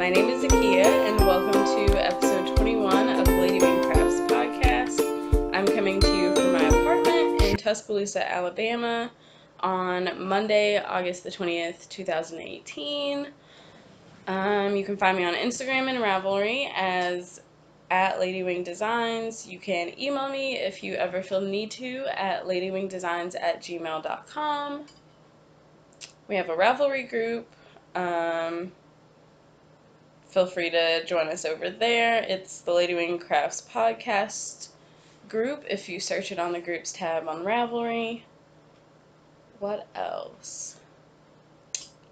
My name is Zakia, and welcome to episode 21 of Ladywing Crafts podcast. I'm coming to you from my apartment in Tuscaloosa, Alabama on Monday, August the 20th, 2018. You can find me on Instagram and Ravelry as at Ladywing Designs. You can email me if you ever feel the need to at ladywingdesigns@gmail.com. We have a Ravelry group. Feel free to join us over there. It's the Ladywing Crafts podcast group if you search it on the groups tab on Ravelry. What else?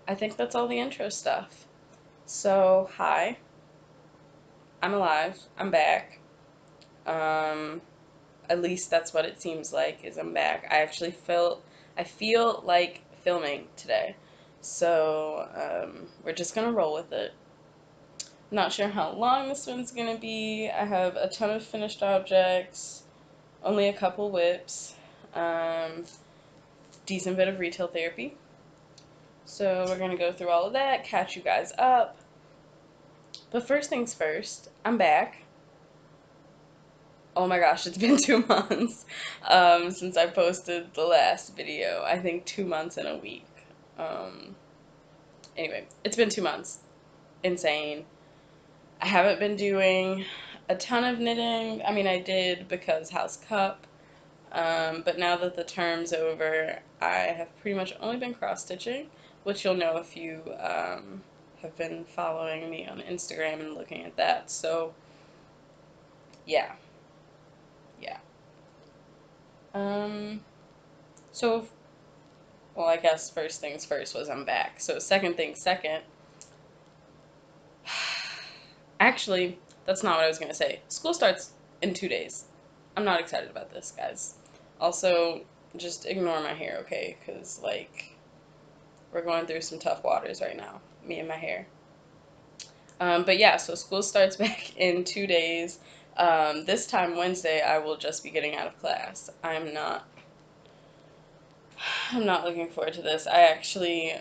I think that's all the intro stuff. So, hi. I'm alive. I'm back. At least that's what it seems like, is I'm back. I feel like filming today. So, we're just gonna roll with it. Not sure how long this one's gonna be. I have a ton of finished objects, only a couple whips, decent bit of retail therapy. So we're gonna go through all of that, catch you guys up. But first things first, I'm back. Oh my gosh, it's been 2 months since I posted the last video. I think 2 months and a week. Anyway, it's been 2 months. Insane. I haven't been doing a ton of knitting. I mean, I did because House Cup, but now that the term's over, I have pretty much only been cross-stitching, which you'll know if you have been following me on Instagram and looking at that. So, yeah. Well, I guess first things first was I'm back. So second things second. Actually, that's not what I was going to say. School starts in 2 days. I'm not excited about this, guys. Also, just ignore my hair, okay? Because, like, we're going through some tough waters right now, me and my hair. But yeah, so school starts back in 2 days. This time, Wednesday, I will just be getting out of class. I'm not looking forward to this. I actually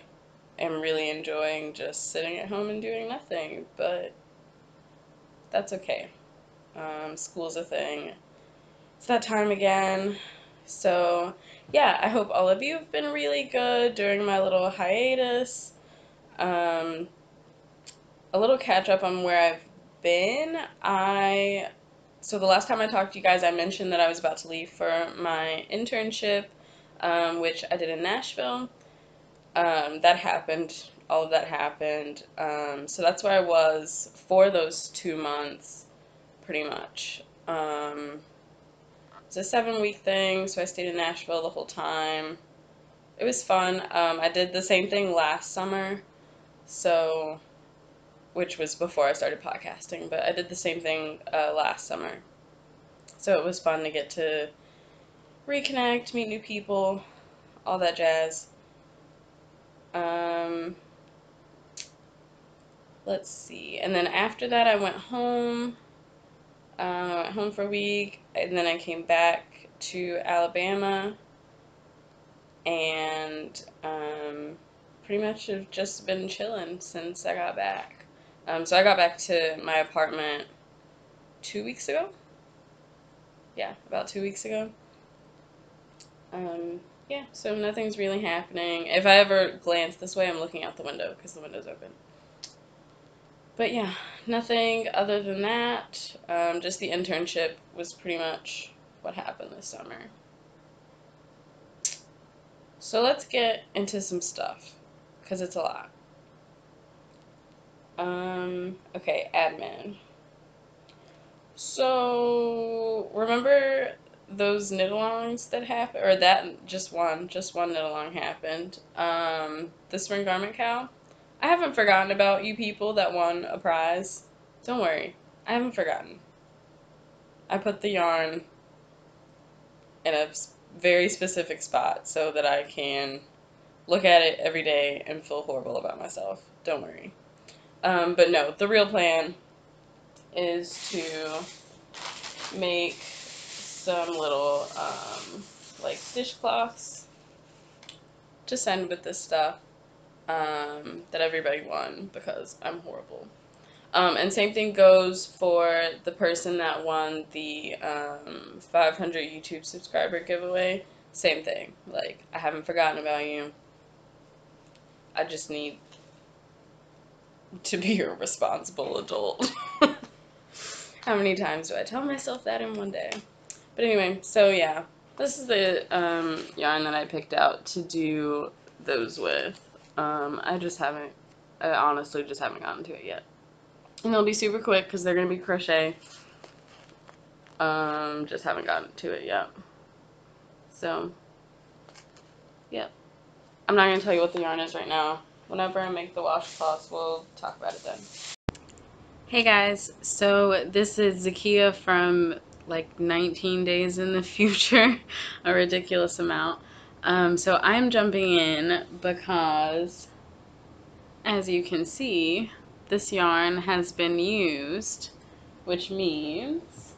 am really enjoying just sitting at home and doing nothing, but that's okay. School's a thing. It's that time again. So, yeah, I hope all of you have been really good during my little hiatus. A little catch up on where I've been. So the last time I talked to you guys, I mentioned that I was about to leave for my internship, which I did in Nashville. That happened. All of that happened. So that's where I was for those 2 months, pretty much. It's a 7-week thing, so I stayed in Nashville the whole time. It was fun. I did the same thing last summer, which was before I started podcasting, but I did the same thing last summer. So it was fun to get to reconnect, meet new people, all that jazz. Let's see. And then after that, I went home. I went home for a week, and then I came back to Alabama, and pretty much have just been chilling since I got back. So I got back to my apartment 2 weeks ago. Yeah, about 2 weeks ago. Yeah, so nothing's really happening. If I ever glance this way, I'm looking out the window because the window's open. But yeah, nothing other than that. Just the internship was pretty much what happened this summer. So let's get into some stuff, because it's a lot. Okay, admin. So, remember those knit-alongs that happened? Or that, just one knit-along happened. The spring garment cowl? I haven't forgotten about you people that won a prize. Don't worry. I haven't forgotten. I put the yarn in a very specific spot so that I can look at it every day and feel horrible about myself. Don't worry. But no, the real plan is to make some little, like, dishcloths to send with this stuff that everybody won because I'm horrible. And same thing goes for the person that won the 500 YouTube subscriber giveaway. Same thing. Like, I haven't forgotten about you. I just need to be a responsible adult. How many times do I tell myself that in one day? But anyway, so yeah, this is the yarn that I picked out to do those with. I honestly just haven't gotten to it yet. And they'll be super quick because they're going to be crochet. Just haven't gotten to it yet. So, yeah. I'm not going to tell you what the yarn is right now. Whenever I make the washcloths, we'll talk about it then. Hey guys, so this is Zakia from like 19 days in the future, a ridiculous amount. So I'm jumping in because, as you can see, this yarn has been used, which means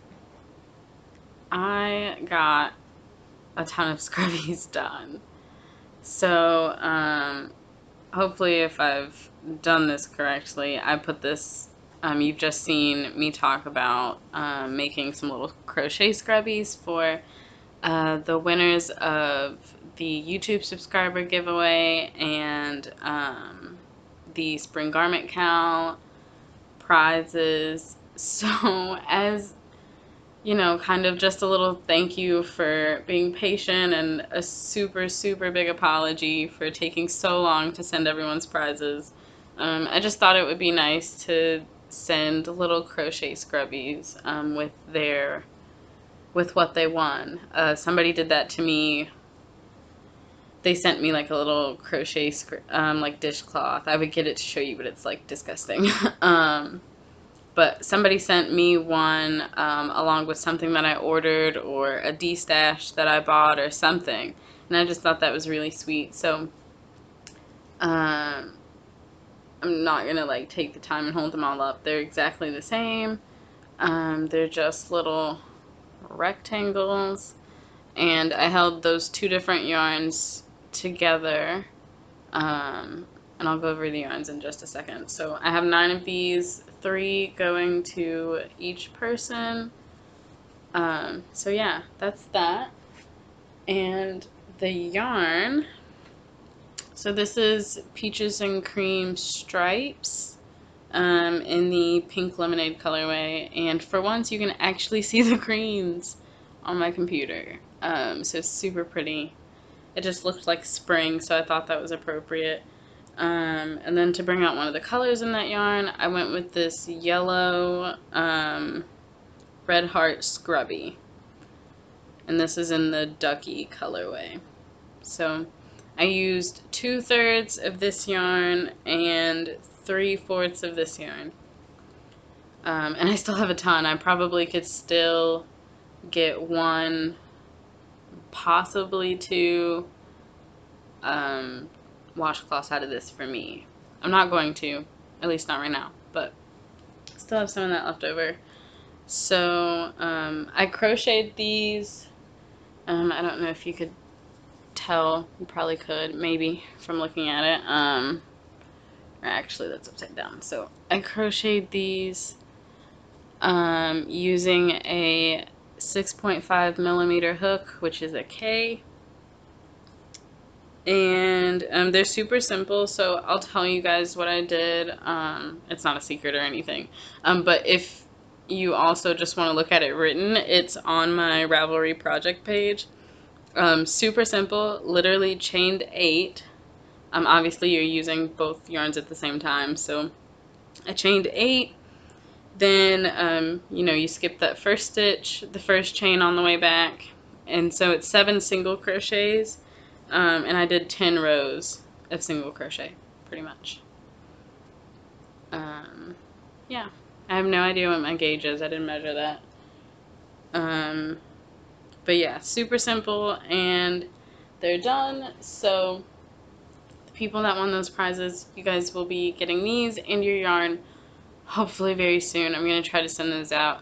I got a ton of scrubbies done. So hopefully if I've done this correctly, I put this, you've just seen me talk about making some little crochet scrubbies for the winners of the YouTube subscriber giveaway and the spring garment cowl prizes. So as you know, kind of just a little thank you for being patient and a super, super big apology for taking so long to send everyone's prizes. I just thought it would be nice to send little crochet scrubbies with what they won. Somebody did that to me. They sent me like a little crochet like dishcloth. I would get it to show you, but it's like disgusting. But somebody sent me one along with something that I ordered or a D-stash that I bought or something. And I just thought that was really sweet. So I'm not going to like take the time and hold them all up. They're exactly the same. They're just little rectangles. And I held those two different yarns together. And I'll go over the yarns in just a second. So I have 9 of these, 3 going to each person. So yeah, that's that. And the yarn, so this is Peaches and Cream Stripes in the pink lemonade colorway. And for once you can actually see the greens on my computer. So it's super pretty. It just looked like spring, so I thought that was appropriate. And then to bring out one of the colors in that yarn, I went with this yellow Red Heart Scrubby. And this is in the Ducky colorway. So I used 2/3 of this yarn and 3/4 of this yarn. And I still have a ton. I probably could still get 1, possibly 2 washcloths out of this for me. I'm not going to, at least not right now, but still have some of that left over. So I crocheted these. I don't know if you could tell. You probably could, maybe, from looking at it. Or actually, that's upside down. So I crocheted these using a 6.5 millimeter hook, which is a K. And they're super simple, so I'll tell you guys what I did. It's not a secret or anything. But if you also just want to look at it written, it's on my Ravelry project page. Super simple, literally chained 8. Obviously you're using both yarns at the same time, so I chained 8. Then, you know, you skip that first stitch, the first chain on the way back. And so it's 7 single crochets. And I did 10 rows of single crochet, pretty much. Yeah, I have no idea what my gauge is. I didn't measure that. But yeah, super simple, and they're done. So the people that won those prizes, you guys will be getting these and your yarn hopefully very soon. I'm going to try to send those out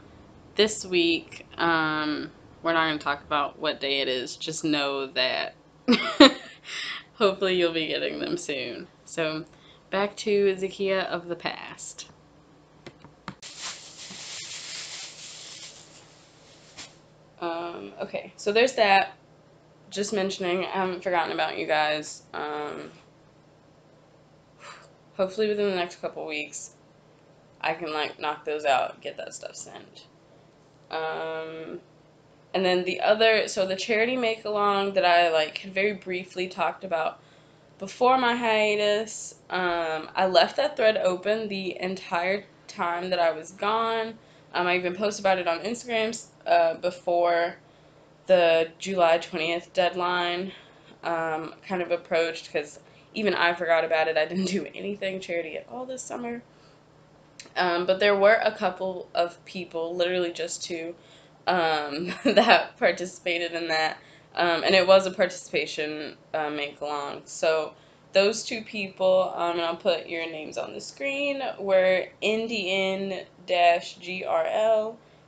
this week. We're not going to talk about what day it is. Just know that hopefully you'll be getting them soon. So back to Zakia of the past. Okay, so there's that. Just mentioning, I haven't forgotten about you guys. Hopefully within the next couple weeks, I can like knock those out, get that stuff sent. And then the other, so the charity make along that I like had very briefly talked about before my hiatus, I left that thread open the entire time that I was gone. I even posted about it on Instagram before the July 20th deadline kind of approached, because even I forgot about it. I didn't do anything charity at all this summer. But there were a couple of people, literally just two, that participated in that. And it was a participation make-along. So those two people, and I'll put your names on the screen, were Indian-GRL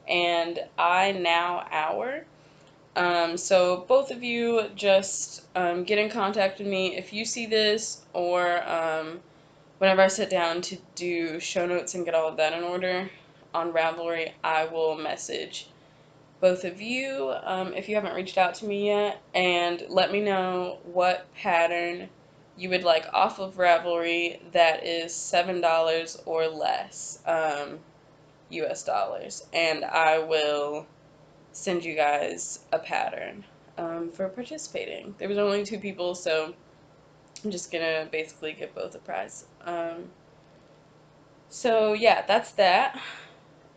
and I Now Our. So both of you just get in contact with me if you see this, or whenever I sit down to do show notes and get all of that in order on Ravelry, I will message both of you if you haven't reached out to me yet, and let me know what pattern you would like off of Ravelry that is $7 or less US dollars, and I will send you guys a pattern for participating. There was only two people, so I'm just gonna basically give both a prize. So yeah, that's that.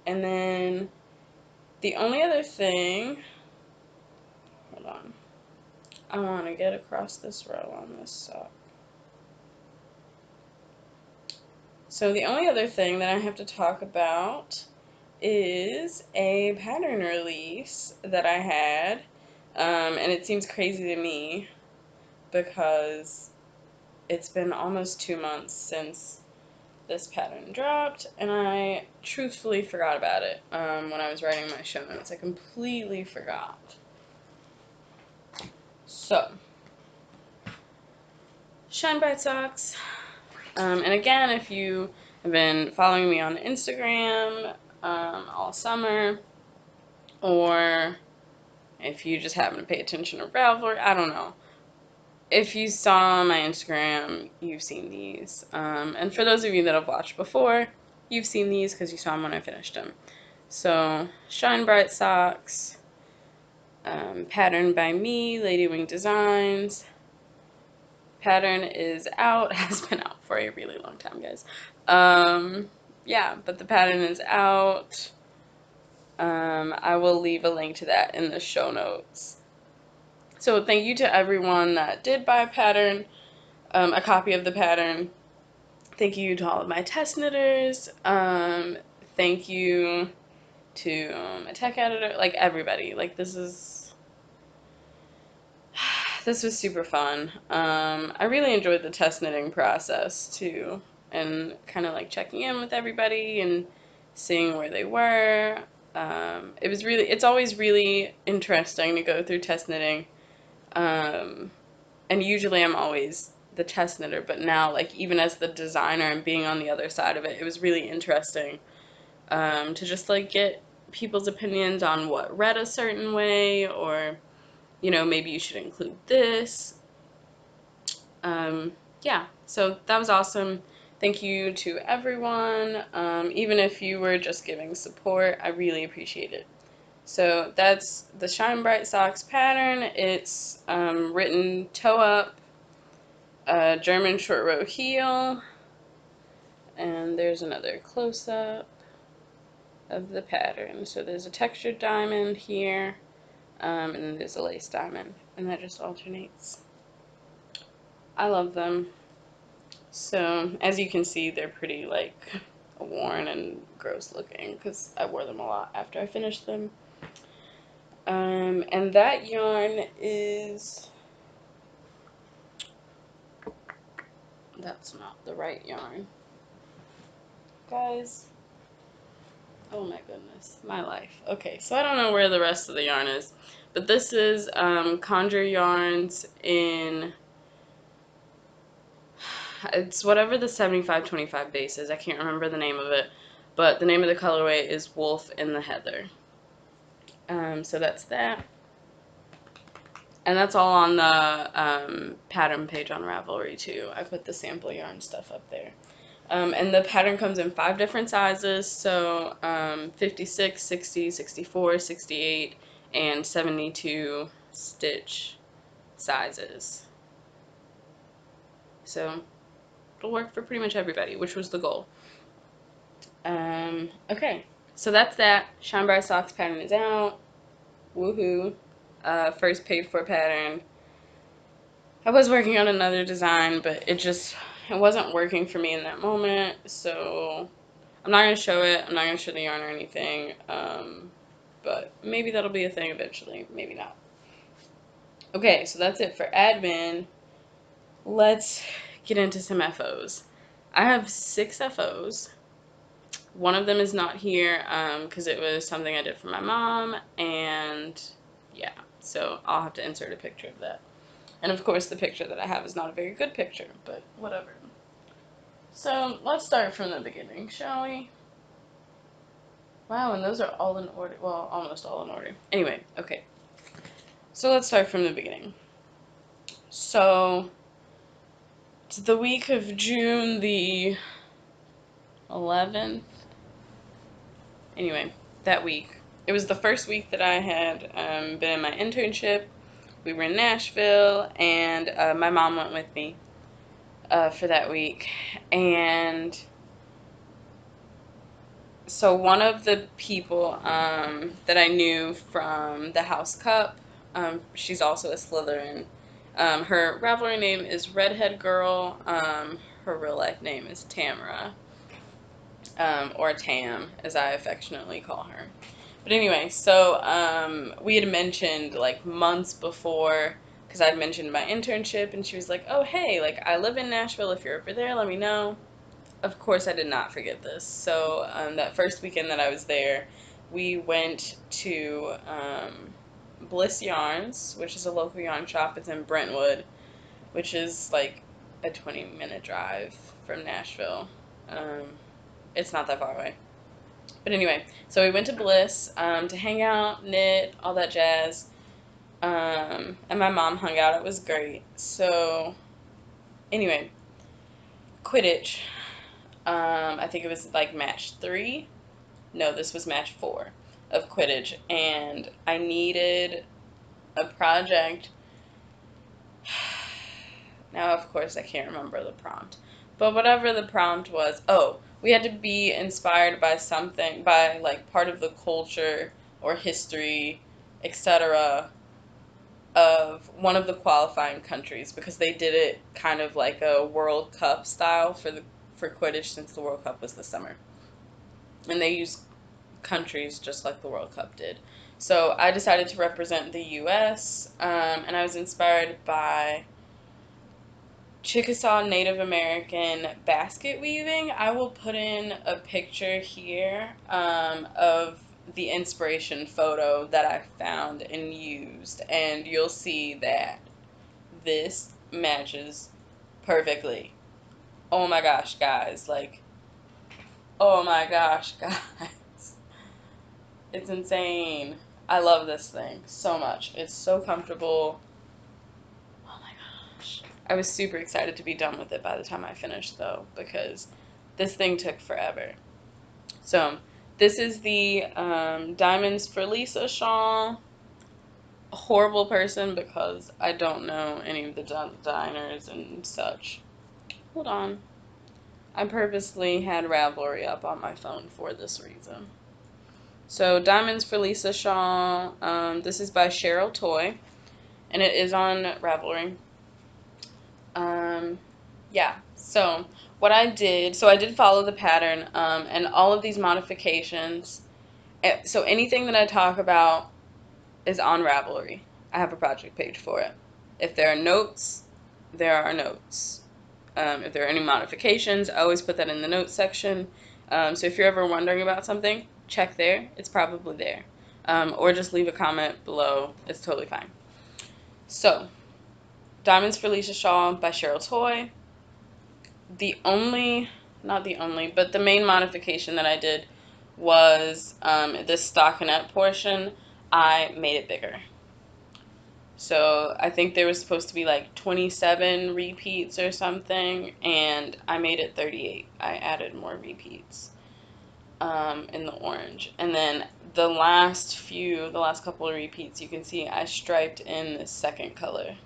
And then the only other thing, hold on, I want to get across this row on this sock. So the only other thing that I have to talk about is a pattern release that I had, and it seems crazy to me because it's been almost 2 months since this pattern dropped, and I truthfully forgot about it when I was writing my show notes. I completely forgot. So, Shine Bright Socks. And again, if you have been following me on Instagram all summer, or if you just happen to pay attention to Ravelry, I don't know. If you saw my Instagram, you've seen these. And for those of you that have watched before, you've seen these because you saw them when I finished them. So, Shine Bright Socks, pattern by me, Ladywing Designs. Pattern is out, has been out for a really long time, guys. Yeah, but the pattern is out. I will leave a link to that in the show notes. So thank you to everyone that did buy a pattern, a copy of the pattern. Thank you to all of my test knitters. Thank you to my tech editor, like everybody. Like this was super fun. I really enjoyed the test knitting process too, and kind of like checking in with everybody and seeing where they were. It's always really interesting to go through test knitting. And usually I'm always the test knitter, but now, like, even as the designer and being on the other side of it, it was really interesting to just, like, get people's opinions on what read a certain way, or, you know, maybe you should include this. Yeah, so that was awesome. Thank you to everyone. Even if you were just giving support, I really appreciate it. So that's the Shine Bright Socks pattern. It's written toe up, German short row heel, and there's another close-up of the pattern. So there's a textured diamond here, and then there's a lace diamond, and that just alternates. I love them. So as you can see, they're pretty like worn and gross looking because I wore them a lot after I finished them. And that yarn is, that's not the right yarn, guys. Oh my goodness, my life. Okay, so I don't know where the rest of the yarn is, but this is Conjure Yarns in, it's whatever the 75-25 base is. I can't remember the name of it, but the name of the colorway is Wolf in the Heather. So that's that. And that's all on the pattern page on Ravelry too. I put the sample yarn stuff up there. And the pattern comes in 5 different sizes, so 56, 60, 64, 68, and 72 stitch sizes. So it'll work for pretty much everybody, which was the goal. Okay, so that's that. Shine Bright Socks pattern is out. Woohoo. First paid for pattern. I was working on another design, but it wasn't working for me in that moment, so I'm not going to show it. I'm not going to show the yarn or anything, but maybe that'll be a thing eventually. Maybe not. Okay, so that's it for admin. Let's get into some FOs. I have 6 FOs. One of them is not here because it was something I did for my mom, and yeah, so I'll have to insert a picture of that. And of course, the picture that I have is not a very good picture, but whatever. So let's start from the beginning, shall we? Wow, and those are all in order. Well, almost all in order. Anyway, okay. So let's start from the beginning. So it's the week of June the 11th. Anyway, that week. It was the first week that I had been in my internship. We were in Nashville, and my mom went with me for that week. And so one of the people that I knew from the House Cup, she's also a Slytherin. Her Ravelry name is Redhead Girl. Her real life name is Tamara, or Tam, as I affectionately call her. But anyway, so we had mentioned like months before, because I'd mentioned my internship, and she was like, oh, hey, like I live in Nashville. If you're over there, let me know. Of course, I did not forget this. So that first weekend that I was there, we went to Bliss Yarns, which is a local yarn shop. It's in Brentwood, which is like a 20-minute drive from Nashville. It's not that far away. But anyway, so we went to Bliss to hang out, knit, all that jazz. And my mom hung out. It was great. So anyway, Quidditch. I think it was like match 3. No, this was match 4 of Quidditch. And I needed a project. Now, of course, I can't remember the prompt. But whatever the prompt was, we had to be inspired by something, by like part of the culture or history, etc. of one of the qualifying countries, because they did it kind of like a World Cup style for Quidditch, since the World Cup was this summer. And they used countries just like the World Cup did. So I decided to represent the U.S., and I was inspired by Chickasaw Native American basket weaving. I will put in a picture here of the inspiration photo that I found and used, and you'll see that this matches perfectly. Oh my gosh, guys, like, oh my gosh, guys, it's insane. I love this thing so much. It's so comfortable. Oh my gosh. I was super excited to be done with it by the time I finished, though, because this thing took forever. So this is the Diamonds for Lisa shawl. A horrible person, because I don't know any of the designers and such. Hold on. I purposely had Ravelry up on my phone for this reason. So Diamonds for Lisa shawl. This is by Cheryl Toy, and it is on Ravelry. Yeah, so what I did, I did follow the pattern, and all of these modifications, so anything that I talk about is on Ravelry. I have a project page for it. If there are notes, there are notes. If there are any modifications, I always put that in the notes section. So if you're ever wondering about something, check there. It's probably there. Or just leave a comment below. It's totally fine. So, Diamonds for Lisa shawl by Cheryl Toy. Not the only, but the main modification that I did was this stockinette portion. I made it bigger. So I think there was supposed to be like 27 repeats or something, and I made it 38. I added more repeats in the orange. And then the last couple of repeats, you can see I striped in the second color.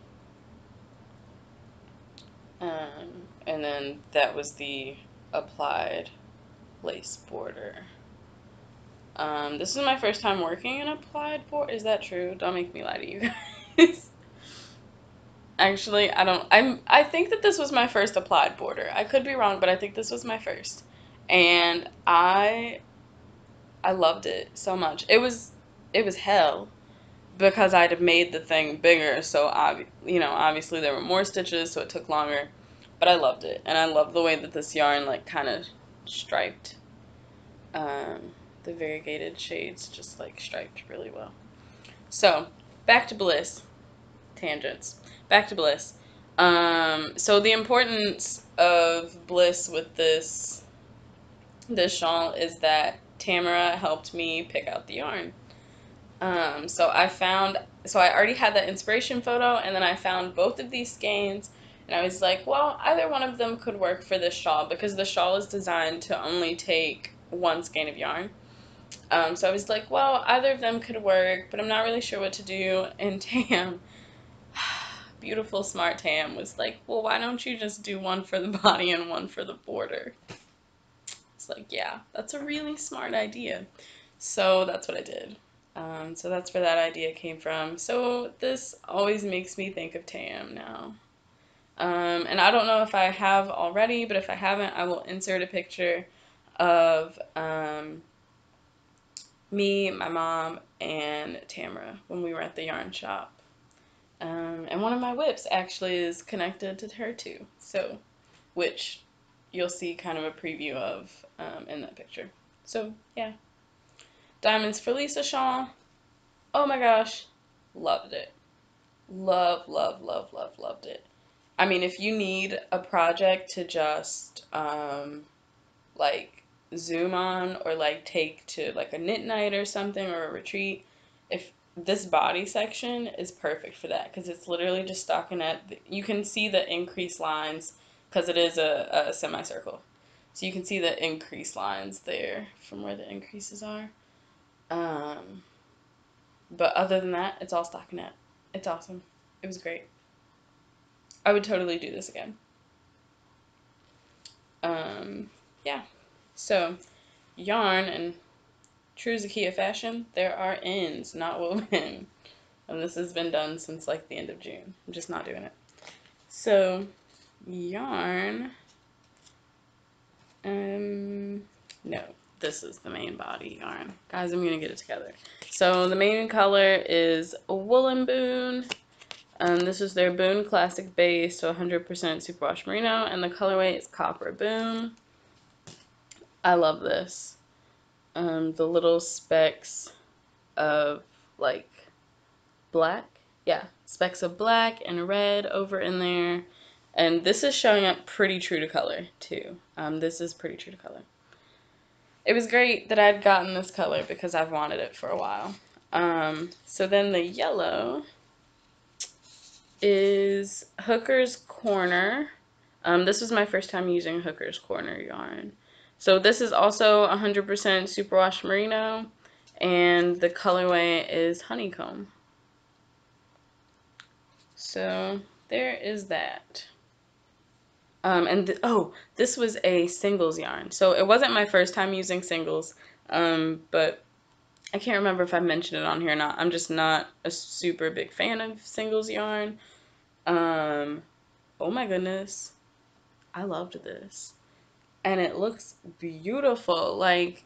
And then that was the applied lace border. This is my first time working in applied border. Is that true? Don't make me lie to you guys. Actually, I think that this was my first applied border. I could be wrong, but I think this was my first. And I loved it so much. It was hell because I'd have made the thing bigger, so obviously there were more stitches, so it took longer. But I loved it, and I love the way that this yarn like kind of striped. The variegated shades just like striped really well. So back to bliss. Tangents. Back to bliss. So the importance of bliss with this shawl is that Tamara helped me pick out the yarn. So I already had that inspiration photo, and then I found both of these skeins, and I was like, well, either one of them could work for this shawl because the shawl is designed to only take one skein of yarn. So I was like, well, either of them could work, but I'm not really sure what to do. And Tam, beautiful, smart Tam, was like, well, why don't you just do one for the body and one for the border? It's like, yeah, that's a really smart idea. So that's what I did. So that's where that idea came from. So this always makes me think of Tam now. And I don't know if I have already, but if I haven't, I will insert a picture of me, my mom, and Tamara when we were at the yarn shop. And one of my whips actually is connected to her too, so which you'll see kind of a preview of in that picture. So yeah, Diamonds for Lisa shawl. Oh my gosh, loved it. Loved it. I mean, if you need a project to just like zoom on or like take to like a knit night or something or a retreat, if this body section is perfect for that because it's literally just stockinette. You can see the increased lines because it is a semicircle, so you can see the increased lines there from where the increases are. But other than that, it's all stockinette. It's awesome. It was great. I would totally do this again. Yeah. So, yarn and true Zakiya fashion, there are ends, not woven. And this has been done since like the end of June. I'm just not doing it. So, yarn. No, this is the main body yarn. Guys, I'm going to get it together. So, the main color is Woollen Booth. This is their Boon Classic Base, so 100% superwash merino, and the colorway is Copper Boon. I love this. The little specks of like black, yeah, specks of black and red over in there, and this is showing up pretty true to color too. This is pretty true to color. It was great that I'd gotten this color because I've wanted it for a while. So then the yellow is Hooker's Corner. This was my first time using Hooker's Corner yarn. So this is also 100% superwash merino, and the colorway is Honeycomb. So there is that. This was a singles yarn. So it wasn't my first time using singles, but I can't remember if I mentioned it on here or not. I'm just not a super big fan of singles yarn. Oh my goodness. I loved this. And it looks beautiful. Like,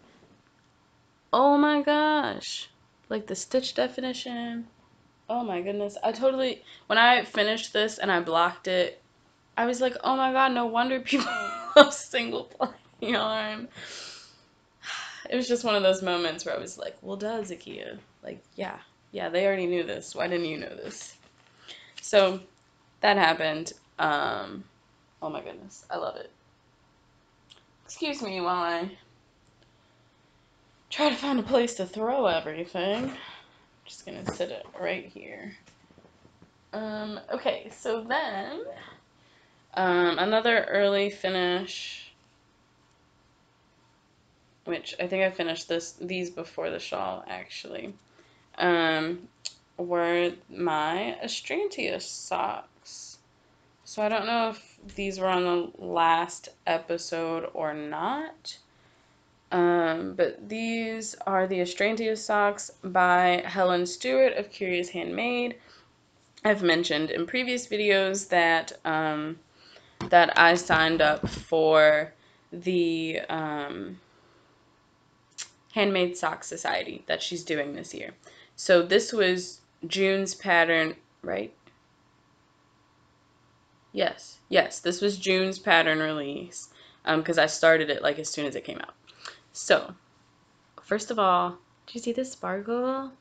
oh my gosh. Like the stitch definition. Oh my goodness. When I finished this and I blocked it, I was like, oh my god, no wonder people love single ply yarn. It was just one of those moments where I was like, well, duh, Zakiya. Like, yeah, they already knew this. Why didn't you know this? So, that happened. Oh my goodness, I love it. Excuse me while I try to find a place to throw everything. Just gonna sit it right here. Okay, so then another early finish, which I think I finished these before the shawl actually, were my Astrantia socks. So I don't know if these were on the last episode or not. But these are the Astrantia socks by Helen Stewart of Curious Handmade. I've mentioned in previous videos that that I signed up for the Handmade Sock Society that she's doing this year. So this was June's pattern, right? Yes, this was June's pattern release because I started it like as soon as it came out. So, first of all, do you see the sparkle?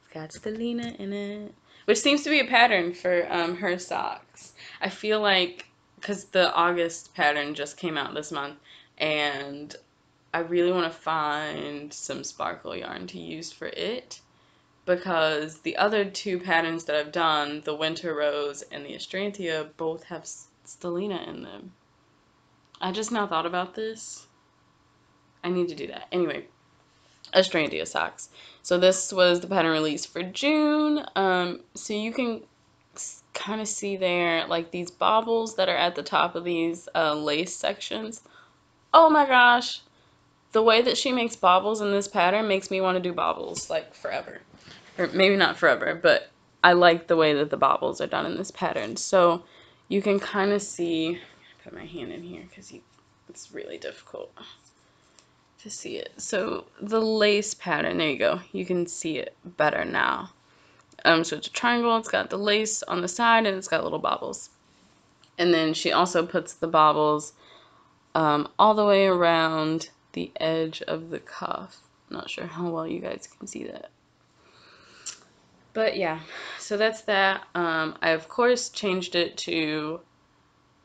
It's got Stellina in it, which seems to be a pattern for her socks. I feel like, because the August pattern just came out this month, and I really want to find some sparkle yarn to use for it, because the other two patterns that I've done, the Winter Rose and the Astrantia, both have Stellina in them. I just now thought about this. I need to do that. Anyway, Astrantia socks. So this was the pattern release for June. So you can kind of see there, like these baubles that are at the top of these lace sections. Oh my gosh, the way that she makes baubles in this pattern makes me want to do baubles like forever. Or maybe not forever, but I like the way that the baubles are done in this pattern. So you can kind of see, put my hand in here because it's really difficult to see it. So the lace pattern, there you go. You can see it better now. So it's a triangle, it's got the lace on the side, and it's got little baubles. And then she also puts the baubles all the way around the edge of the cuff. I'm not sure how well you guys can see that. But yeah, so that's that. I of course changed it to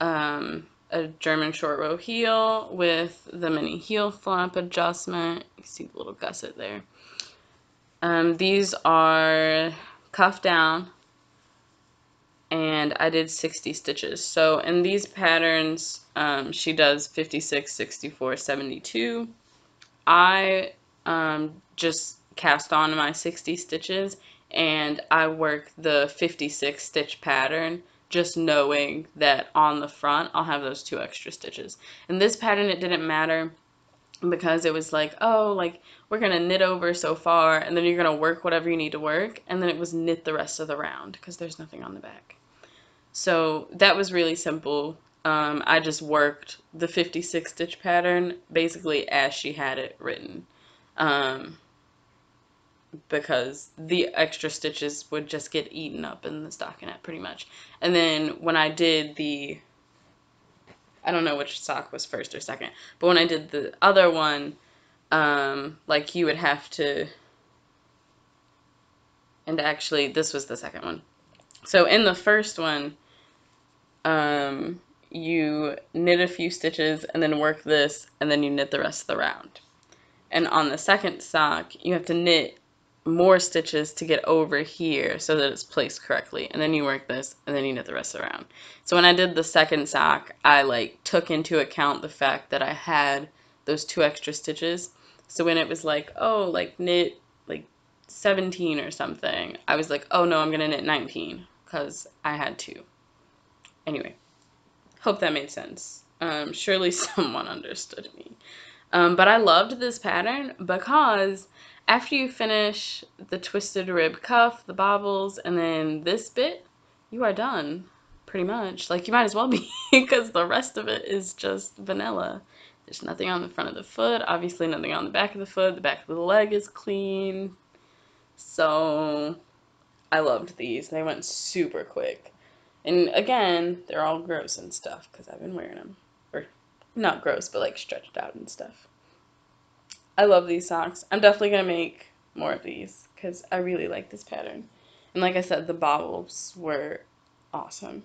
a German short row heel with the mini heel flap adjustment. You see the little gusset there. These are cuff down, and I did 60 stitches. So in these patterns, she does 56, 64, 72. I just cast on my 60 stitches, and I work the 56 stitch pattern, just knowing that on the front I'll have those 2 extra stitches. In this pattern it didn't matter because it was like, oh, like we're gonna knit over so far and then you're gonna work whatever you need to work, and then it was knit the rest of the round because there's nothing on the back. So that was really simple. I just worked the 56 stitch pattern basically as she had it written, because the extra stitches would just get eaten up in the stockinette pretty much. And then when I did the, I don't know which sock was first or second, but when I did the other one, like you would have to, and actually this was the second one. So in the first one, you knit a few stitches and then work this, and then you knit the rest of the round. And on the second sock, you have to knit more stitches to get over here so that it's placed correctly, and then you work this, and then you knit the rest of the round. So when I did the second sock, I like took into account the fact that I had those 2 extra stitches. So when it was like, oh, like knit like 17 or something, I was like, oh no, I'm gonna knit 19 because I had 2. Anyway, hope that made sense. Surely someone understood me. But I loved this pattern because after you finish the twisted rib cuff, the baubles, and then this bit, you are done, pretty much. Like, you might as well be, because the rest of it is just vanilla. There's nothing on the front of the foot, obviously nothing on the back of the foot. The back of the leg is clean. So, I loved these. They went super quick. And again, they're all gross and stuff, because I've been wearing them. Or, not gross, but like stretched out and stuff. I love these socks. I'm definitely going to make more of these because I really like this pattern. And like I said, the baubles were awesome.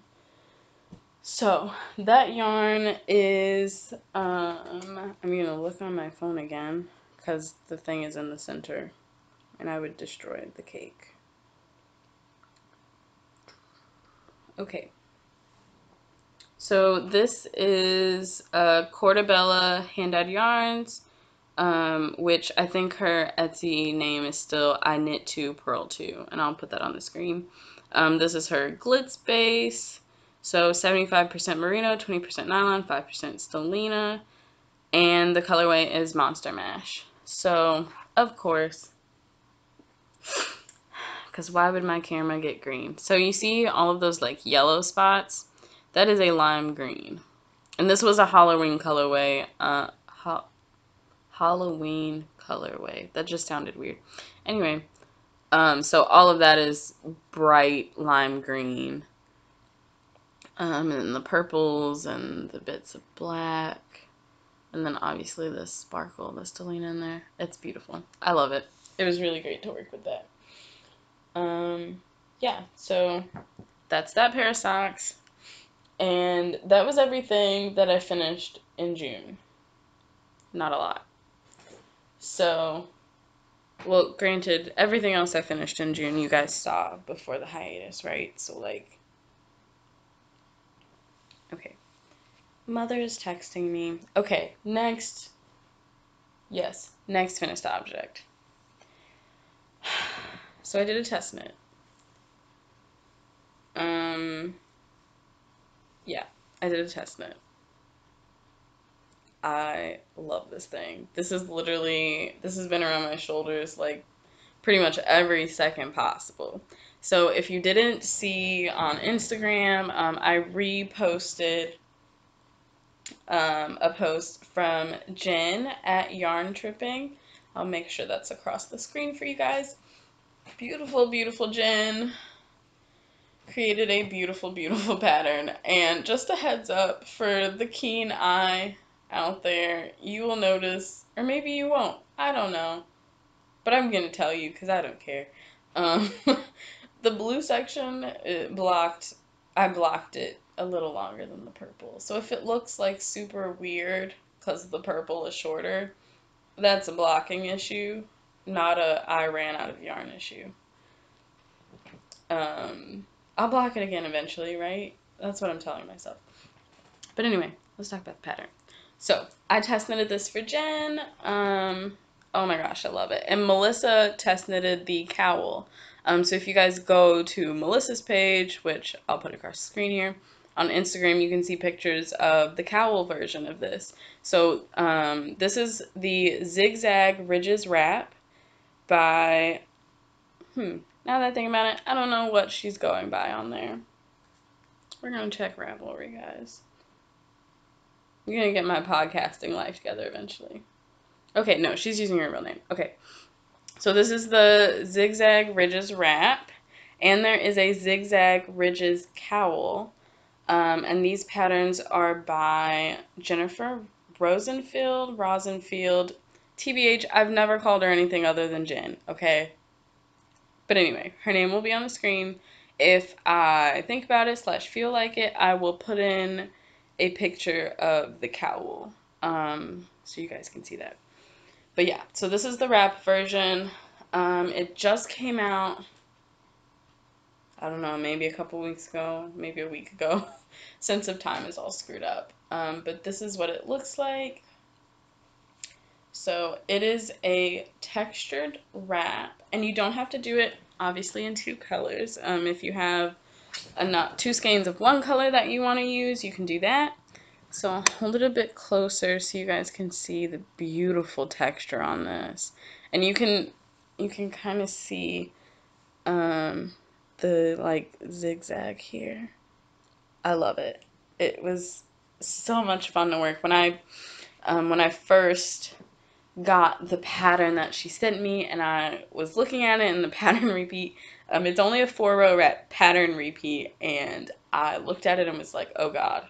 So that yarn is, I'm going to look on my phone again because the thing is in the center and I would destroy the cake. Okay. So this is Cortabella Hand-Dyed Yarns, which I think her Etsy name is still I Knit 2 Purl 2, and I'll put that on the screen. This is her glitz base, so 75% merino, 20% nylon, 5% stellina, and the colorway is Monster Mash. So, of course, because why would my camera get green? So you see all of those like yellow spots? That is a lime green. And this was a Halloween colorway. Halloween colorway. That just sounded weird. Anyway, so all of that is bright lime green. And the purples and the bits of black. And then obviously the sparkle, the stellina in there. It's beautiful. I love it. It was really great to work with that. Yeah, so that's that pair of socks. And that was everything that I finished in June. Not a lot. So, well, granted, everything else I finished in June you guys saw before the hiatus, right? So, like, okay. Mother is texting me. Okay, next. Yes, next finished object. So I did a test knit. Yeah, I did a test knit. I love this thing. This has been around my shoulders like pretty much every second possible. So if you didn't see on Instagram, I reposted a post from Jen at Yarn Tripping. I'll make sure that's across the screen for you guys. Beautiful, beautiful Jen created a beautiful, beautiful pattern. And just a heads up for the keen eye out there, you will notice, or maybe you won't, I don't know, but I'm going to tell you because I don't care. The blue section, I blocked it a little longer than the purple. So if it looks like super weird because the purple is shorter, that's a blocking issue, not a I ran out of yarn issue. I'll block it again eventually, right? That's what I'm telling myself. But anyway, let's talk about the pattern. So I test knitted this for Jen. Oh my gosh, I love it. And Melissa test knitted the cowl. So if you guys go to Melissa's page, which I'll put across the screen here, on Instagram you can see pictures of the cowl version of this. So this is the Zigzag Ridges Wrap by, now that I think about it, I don't know what she's going by on there. We're going to check Ravelry, guys. You're going to get my podcasting life together eventually. Okay, no, she's using her real name. Okay, so this is the Zigzag Ridges Wrap, and there is a Zigzag Ridges Cowl, and these patterns are by Jennifer Rosenfield, TBH, I've never called her anything other than Jen, okay? But anyway, her name will be on the screen. If I think about it / feel like it, I will put in a picture of the cowl, so you guys can see that. But yeah, so this is the wrap version. It just came out, I don't know, maybe a couple weeks ago, maybe a week ago. Sense of time is all screwed up. But this is what it looks like. So it is a textured wrap, and you don't have to do it obviously in 2 colors. If you have 2 skeins of one color that you want to use, you can do that. So I'll hold it a bit closer so you guys can see the beautiful texture on this. And you can kind of see the like zigzag here. I love it. It was so much fun to work. When I first got the pattern that she sent me and I was looking at it in the pattern repeat, it's only a 4-row pattern repeat, and I looked at it and was like, oh god,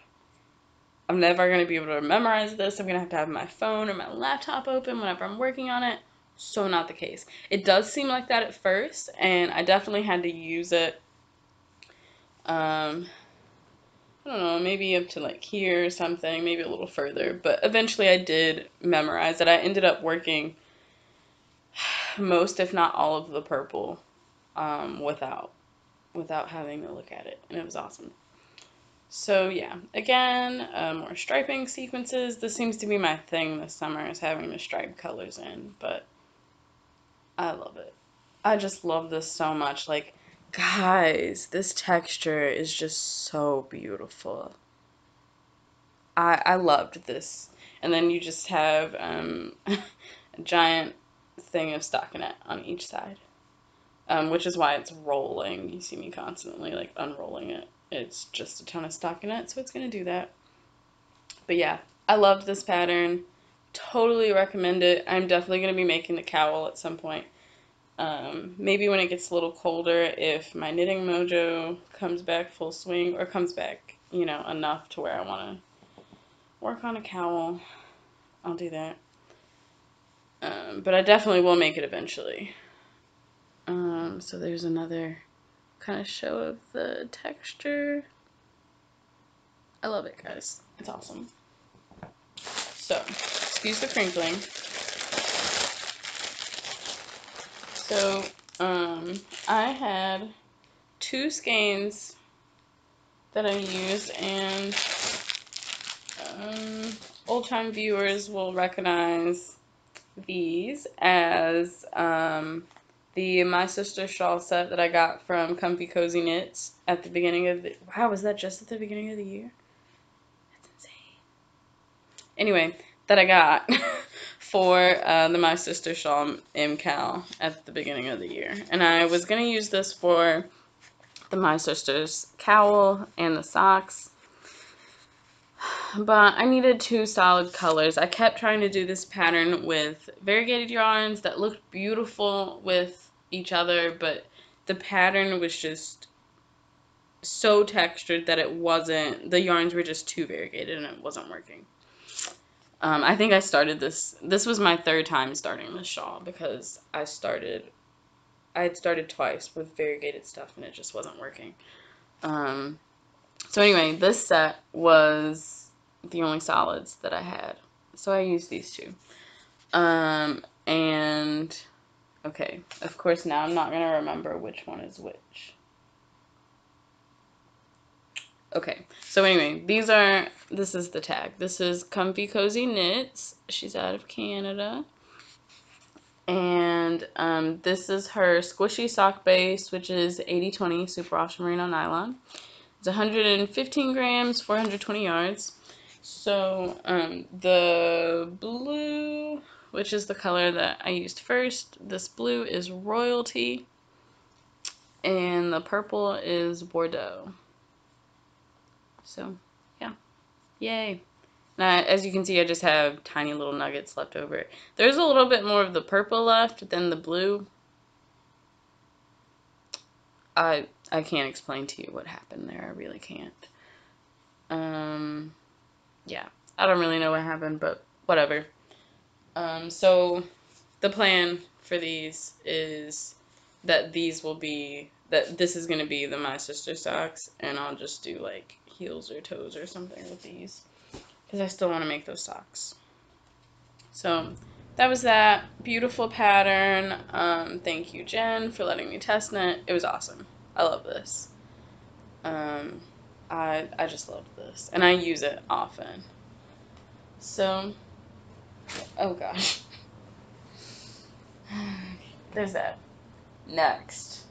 I'm never going to be able to memorize this. I'm going to have my phone or my laptop open whenever I'm working on it. So not the case. It does seem like that at first, and I definitely had to use it, I don't know, maybe up to like here or something, maybe a little further, but eventually I did memorize it. I ended up working most, if not all, of the purple without having to look at it, and it was awesome. So yeah, again, more striping sequences. This seems to be my thing this summer, is having the stripe colors in, but I love it. I just love this so much. Like, guys, this texture is just so beautiful. I loved this. And then you just have a giant thing of stockinette on each side, which is why it's rolling. You see me constantly like unrolling it. It's just a ton of stockinette, so it's going to do that. But yeah, I loved this pattern. Totally recommend it. I'm definitely going to be making the cowl at some point. Maybe when it gets a little colder, if my knitting mojo comes back full swing, or comes back, you know, enough to where I want to work on a cowl, I'll do that. But I definitely will make it eventually. So there's another kind of show of the texture. I love it, guys. It's awesome. So, excuse the crinkling. So, I had 2 skeins that I used, and old-time viewers will recognize these as the My Sister shawl set that I got from Comfy Cozy Knits at the beginning of the... Wow, was that just at the beginning of the year? That's insane. Anyway, that I got for the My Sister shawl cowl at the beginning of the year. And I was going to use this for the My Sister's cowl and the socks, but I needed 2 solid colors. I kept trying to do this pattern with variegated yarns that looked beautiful with each other, but the pattern was just so textured that it wasn't, the yarns were just too variegated and it wasn't working. I think I started this was my 3rd time starting this shawl, because I had started twice with variegated stuff and it just wasn't working. So anyway, this set was the only solids that I had, so I used these 2. And okay, of course now I'm not gonna remember which one is which. Okay, so anyway, this is the tag. This is Comfy Cozy Knits. She's out of Canada. And this is her squishy sock base, which is 80/20 superwash merino nylon. It's 115 grams, 420 yards. So the blue, which is the color that I used first, this blue is Royalty, and the purple is Bordeaux. So yeah, yay. Now, as you can see, I just have tiny little nuggets left over. There's a little bit more of the purple left than the blue. I can't explain to you what happened there. I really can't. Yeah, I don't really know what happened, but whatever. So the plan for these is that this is going to be the My Sister socks, and I'll just do like heels or toes or something with these, because I still want to make those socks. So that was that beautiful pattern. Thank you, Jen, for letting me test knit. It was awesome. I love this. I just love this, and I use it often. So, oh gosh. There's that. Next.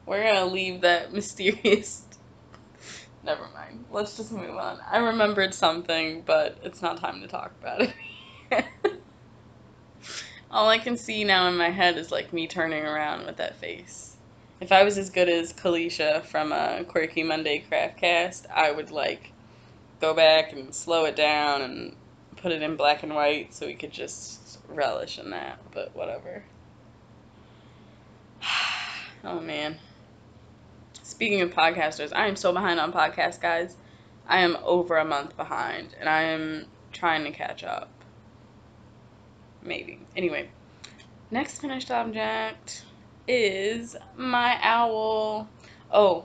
We're gonna leave that mysterious... Never mind. Let's just move on. I remembered something, but it's not time to talk about it. All I can see now in my head is like me turning around with that face. If I was as good as Kalisha from Quirky Monday Craftcast, I would like go back and slow it down and put it in black and white so we could just relish in that, but whatever. Oh man. Speaking of podcasters, I am so behind on podcasts, guys. I am over a month behind, and I am trying to catch up. Maybe. Anyway, next finished object is my owl. Oh,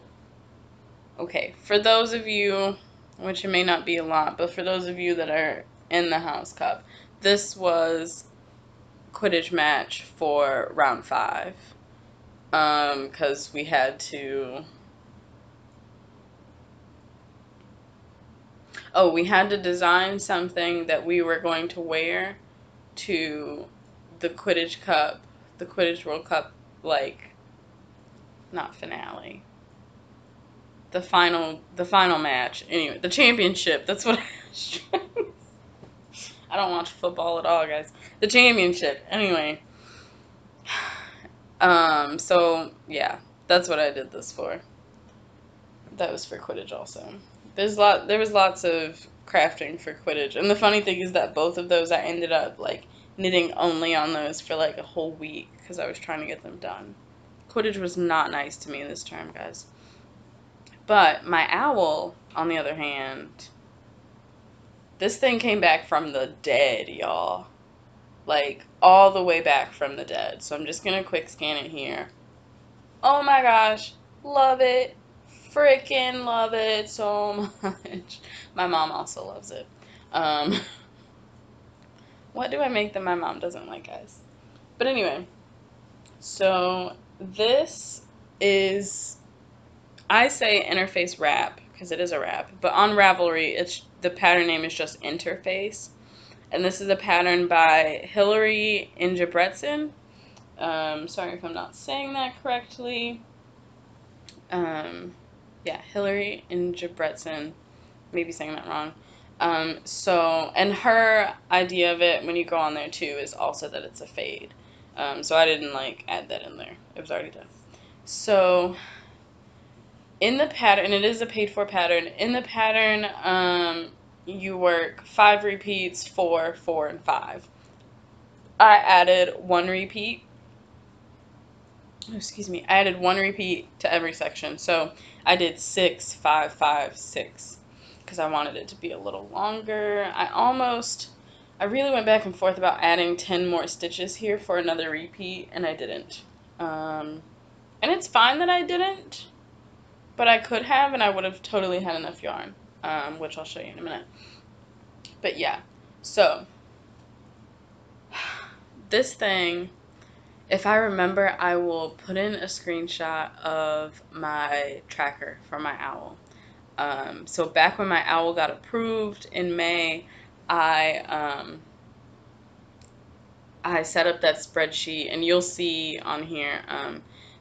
okay. For those of you, which it may not be a lot, but for those of you that are in the house cup, this was Quidditch match for round 5. Because we had to... Oh, we had to design something that we were going to wear to the Quidditch Cup, the Quidditch World Cup, like, not finale. The final match. Anyway, the championship. That's what I was trying. I don't watch football at all, guys. The championship. Anyway. So, yeah. That's what I did this for. That was for Quidditch also. There was lots of crafting for Quidditch. And the funny thing is that both of those I ended up, like, knitting only on those for, like, a whole week. Because I was trying to get them done. Quidditch was not nice to me this term, guys. But my owl, on the other hand, this thing came back from the dead, y'all. Like, all the way back from the dead. So I'm just going to quick scan it here. Oh my gosh. Love it. Freaking love it so much. My mom also loves it. What do I make that my mom doesn't like, guys? But anyway. So this is... I say interface wrap because it is a wrap, but on Ravelry, the pattern name is just interface, and this is a pattern by Hillary Ingebretson. Sorry if I'm not saying that correctly. Yeah, Hillary Ingebretson. Maybe saying that wrong. And her idea of it when you go on there too is also that it's a fade. So I didn't like add that in there. It was already done. So in the pattern, it is a paid for pattern. In the pattern, you work 5 repeats, 4, 4, and 5. I added 1 repeat. Excuse me. I added 1 repeat to every section. So I did 6, 5, 5, 6 because I wanted it to be a little longer. I really went back and forth about adding 10 more stitches here for another repeat, and I didn't. And it's fine that I didn't. But I could have, and I would have totally had enough yarn, which I'll show you in a minute. But yeah, so this thing, if I remember, I will put in a screenshot of my tracker for my owl. So back when my owl got approved in May, I set up that spreadsheet, and you'll see on here,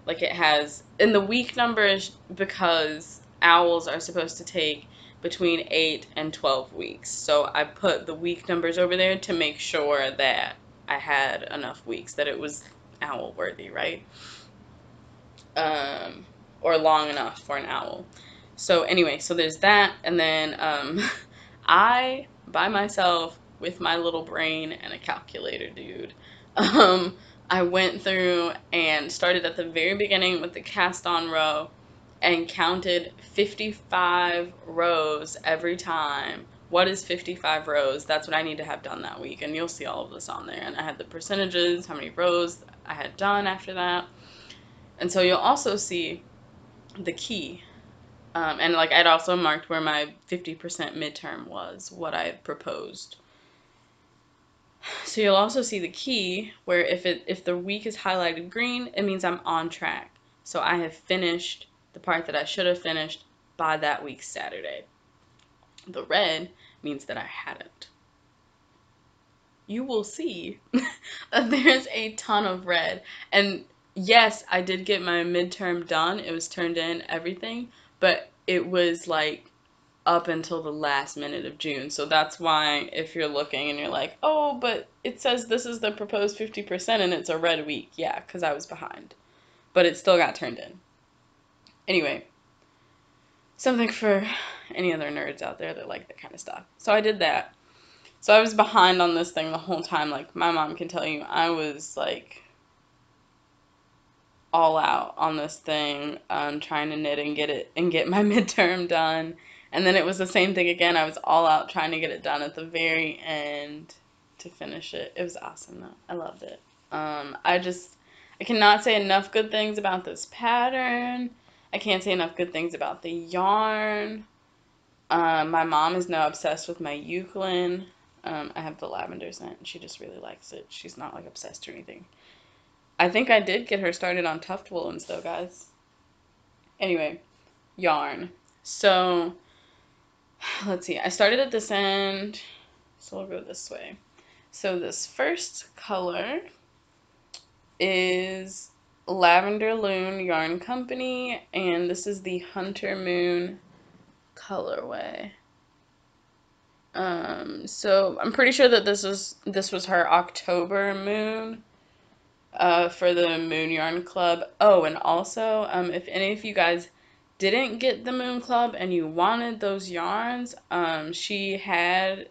like it has, in the week numbers, because owls are supposed to take between 8 and 12 weeks. So I put the week numbers over there to make sure that I had enough weeks, that it was owl worthy, right? Or long enough for an owl. So anyway, so there's that, and then I, by myself, with my little brain and a calculator, dude, I went through and started at the very beginning with the cast on row and counted 55 rows every time. What is 55 rows? That's what I need to have done that week, and you'll see all of this on there. And I had the percentages, how many rows I had done after that. And so you'll also see the key. And like I'd also marked where my 50% midterm was, what I had proposed. So you'll also see the key where if the week is highlighted green, it means I'm on track. So I have finished the part that I should have finished by that week's Saturday. The red means that I hadn't. You will see that there's a ton of red. And yes, I did get my midterm done. It was turned in, everything. But it was like up until the last minute of June. So that's why if you're looking and you're like, oh, but it says this is the proposed 50% and it's a red week. Yeah, because I was behind. But it still got turned in. Anyway, something for any other nerds out there that like that kind of stuff. So I did that. So I was behind on this thing the whole time. Like, my mom can tell you, I was like all out on this thing, trying to knit and get my midterm done. And then it was the same thing again. I was all out trying to get it done at the very end to finish it. It was awesome though. I loved it. I cannot say enough good things about this pattern. I can't say enough good things about the yarn. My mom is now obsessed with my Euclid. I have the lavender scent, and she just really likes it. She's not like obsessed or anything. I think I did get her started on tuft woolens though, guys. Anyway, yarn. So let's see. I started at this end, so we'll go this way. So this first color is Lavender Loon Yarn Company, and this is the Hunter Moon colorway. So I'm pretty sure that this was her October moon for the Moon Yarn Club. Oh, and also, if any of you guys didn't get the Moon Club and you wanted those yarns, she had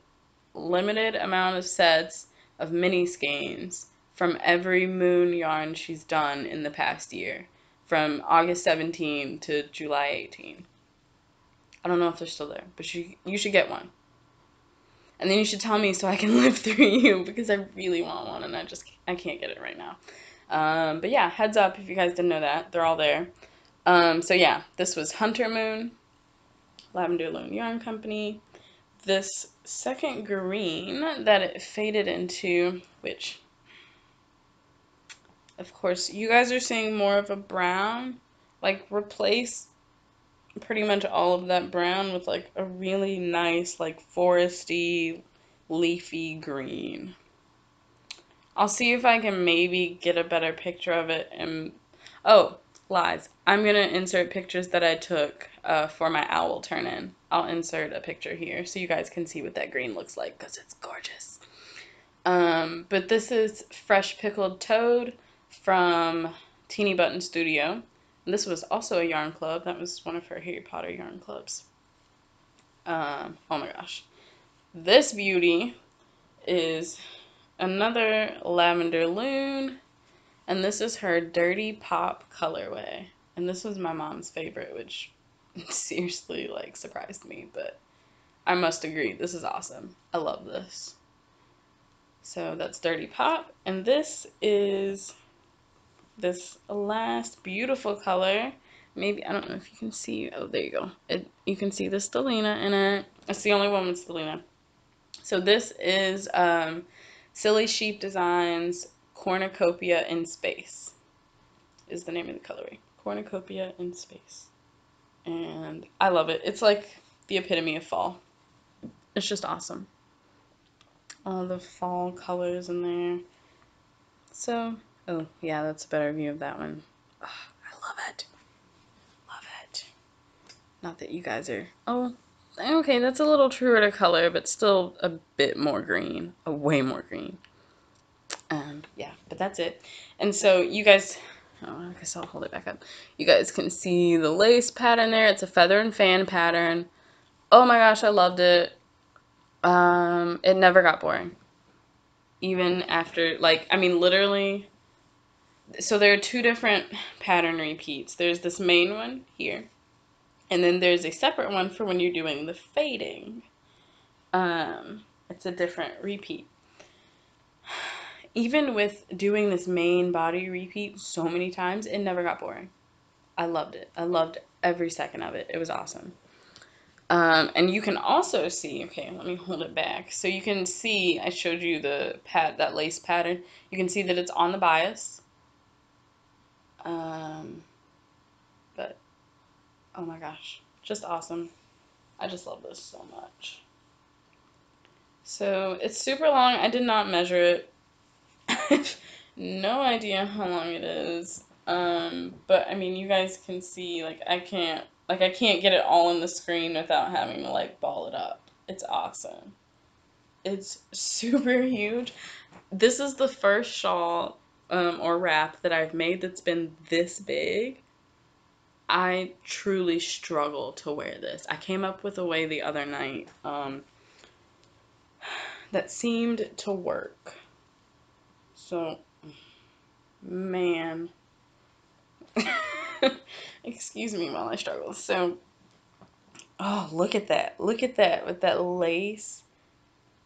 limited amount of sets of mini skeins from every moon yarn she's done in the past year, from August 17 to July 18. I don't know if they're still there, but you should get one. And then you should tell me so I can live through you, because I really want one and I can't get it right now. But yeah, heads up if you guys didn't know that. They're all there. So yeah, this was Hunter Moon, Lavender Loon Yarn Company. This second green that it faded into, which, of course, you guys are seeing more of a brown. Like, replace pretty much all of that brown with, like, a really nice, like, foresty, leafy green. I'll see if I can maybe get a better picture of it. And oh, lies. I'm going to insert pictures that I took for my owl turn-in. I'll insert a picture here so you guys can see what that green looks like, because it's gorgeous. But this is Fresh Pickled Toad from Teeny Button Studio. And this was also a yarn club. That was one of her Harry Potter yarn clubs. Oh my gosh. This beauty is another Lavender Loon, and this is her Dirty Pop colorway. And this was my mom's favorite, which seriously, like, surprised me, but I must agree, this is awesome. I love this. So that's Dirty Pop, and this is this last beautiful color. Maybe, I don't know if you can see, oh, there you go. You can see the Stellina in it. It's the only one with Stellina. So this is Silly Sheep Designs Cornucopia in Space is the name of the colorway. Cornucopia in Space. And I love it. It's like the epitome of fall. It's just awesome. All the fall colors in there. So, oh yeah, that's a better view of that one. Oh, I love it. Love it. Not that you guys are, oh, okay, that's a little truer to color, but still a bit more green. Way more green. Yeah, but that's it. And so you guys, oh, I guess I'll hold it back up. You guys can see the lace pattern there. It's a feather and fan pattern. Oh my gosh, I loved it. It never got boring. Even after, like, I mean, literally, so there are two different pattern repeats. There's this main one here, and then there's a separate one for when you're doing the fading. It's a different repeat. Even with doing this main body repeat so many times, it never got boring. I loved it. I loved every second of it. It was awesome. And you can also see, okay, let me hold it back. So you can see, I showed you that lace pattern. You can see that it's on the bias. But, oh my gosh, just awesome. I just love this so much. So it's super long. I did not measure it. No idea how long it is. But I mean, you guys can see, like, I can't get it all on the screen without having to, like, ball it up. It's awesome. It's super huge. This is the first shawl or wrap that I've made that's been this big. I truly struggle to wear this. I came up with a way the other night that seemed to work. So, man. Excuse me while I struggle. So, oh, look at that. Look at that with that lace.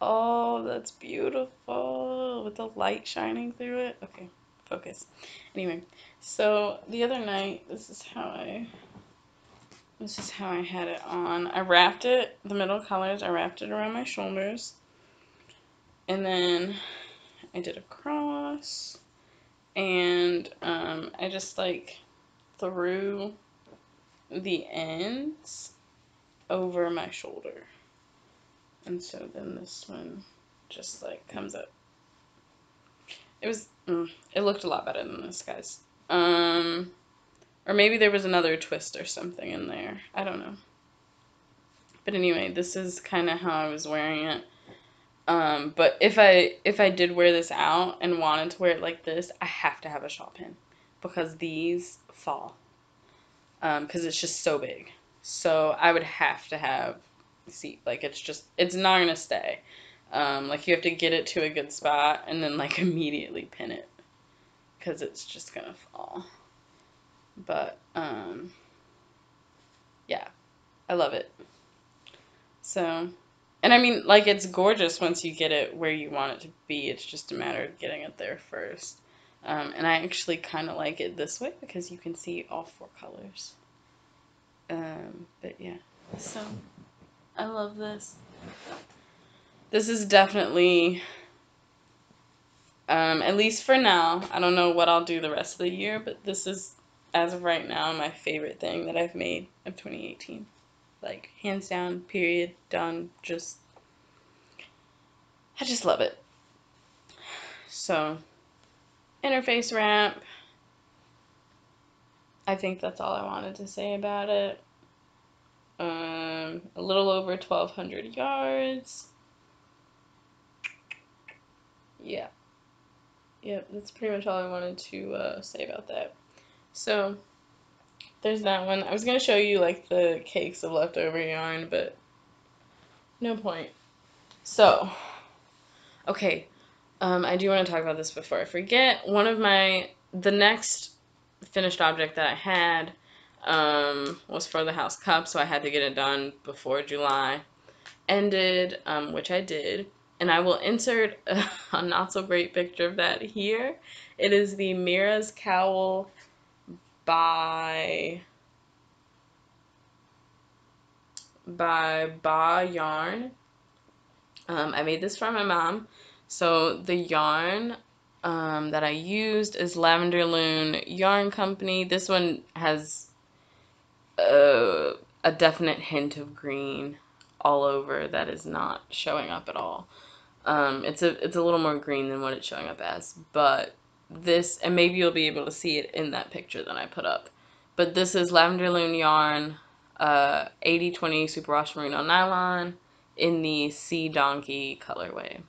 Oh, that's beautiful. With the light shining through it. Okay, focus. Anyway, so the other night, this is how I had it on. I wrapped it, the middle colors, I wrapped it around my shoulders. And then I did a cross, and I just like threw the ends over my shoulder. And so then this one just like comes up. It looked a lot better than this, guys. Or maybe there was another twist or something in there. I don't know. But anyway, this is kind of how I was wearing it. But if I did wear this out and wanted to wear it like this, I have to have a shawl pin because these fall. Because it's just so big. So I would have to have, see, like it's not gonna stay. Like you have to get it to a good spot and then like immediately pin it because it's just gonna fall. But yeah, I love it. So, and I mean, like it's gorgeous once you get it where you want it to be. It's just a matter of getting it there first. And I actually kind of like it this way because you can see all 4 colors. But yeah, so I love this. This is definitely, at least for now, I don't know what I'll do the rest of the year, but this is, as of right now, my favorite thing that I've made of 2018. Like, hands down, period, done, I just love it. So, interface wrap, I think that's all I wanted to say about it. A little over 1,200 yards. Yeah. Yep, that's pretty much all I wanted to say about that. So, there's that one. I was going to show you, like, the cakes of leftover yarn, but no point. So, okay, I do want to talk about this before I forget. The next finished object that I had was for the house cup, so I had to get it done before July ended, which I did. And I will insert a not so great picture of that here. It is the Mira's cowl by Ba Yarn. I made this for my mom. So the yarn that I used is Lavender Loon Yarn Company. This one has a definite hint of green all over that is not showing up at all. It's a little more green than what it's showing up as, but this, and maybe you'll be able to see it in that picture that I put up, but this is Lavender Loon Yarn 80/20 Superwash Merino Nylon in the Sea Donkey colorway,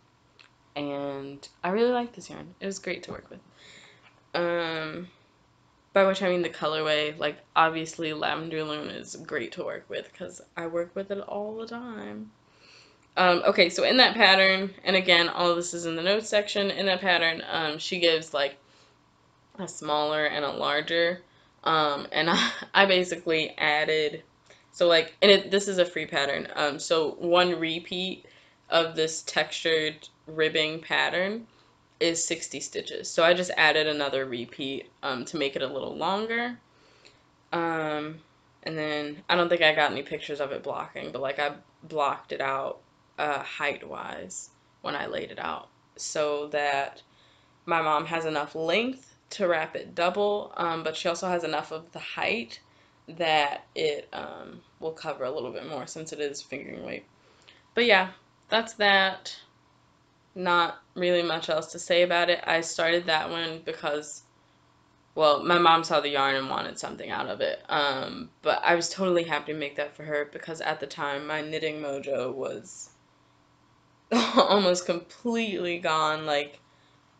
and I really like this yarn. It was great to work with. By which I mean the colorway, like obviously Lavender Loon is great to work with because I work with it all the time. Okay, so in that pattern, and again, all of this is in the notes section, in that pattern, she gives like a smaller and a larger, and I basically added, so like, and this is a free pattern, so one repeat of this textured ribbing pattern is 60 stitches, so I just added another repeat, to make it a little longer, and then, I don't think I got any pictures of it blocking, but like I blocked it out height-wise when I laid it out so that my mom has enough length to wrap it double, but she also has enough of the height that it will cover a little bit more since it is fingering weight. But yeah, that's that. Not really much else to say about it. I started that one because, well, my mom saw the yarn and wanted something out of it. But I was totally happy to make that for her because at the time my knitting mojo was almost completely gone. Like,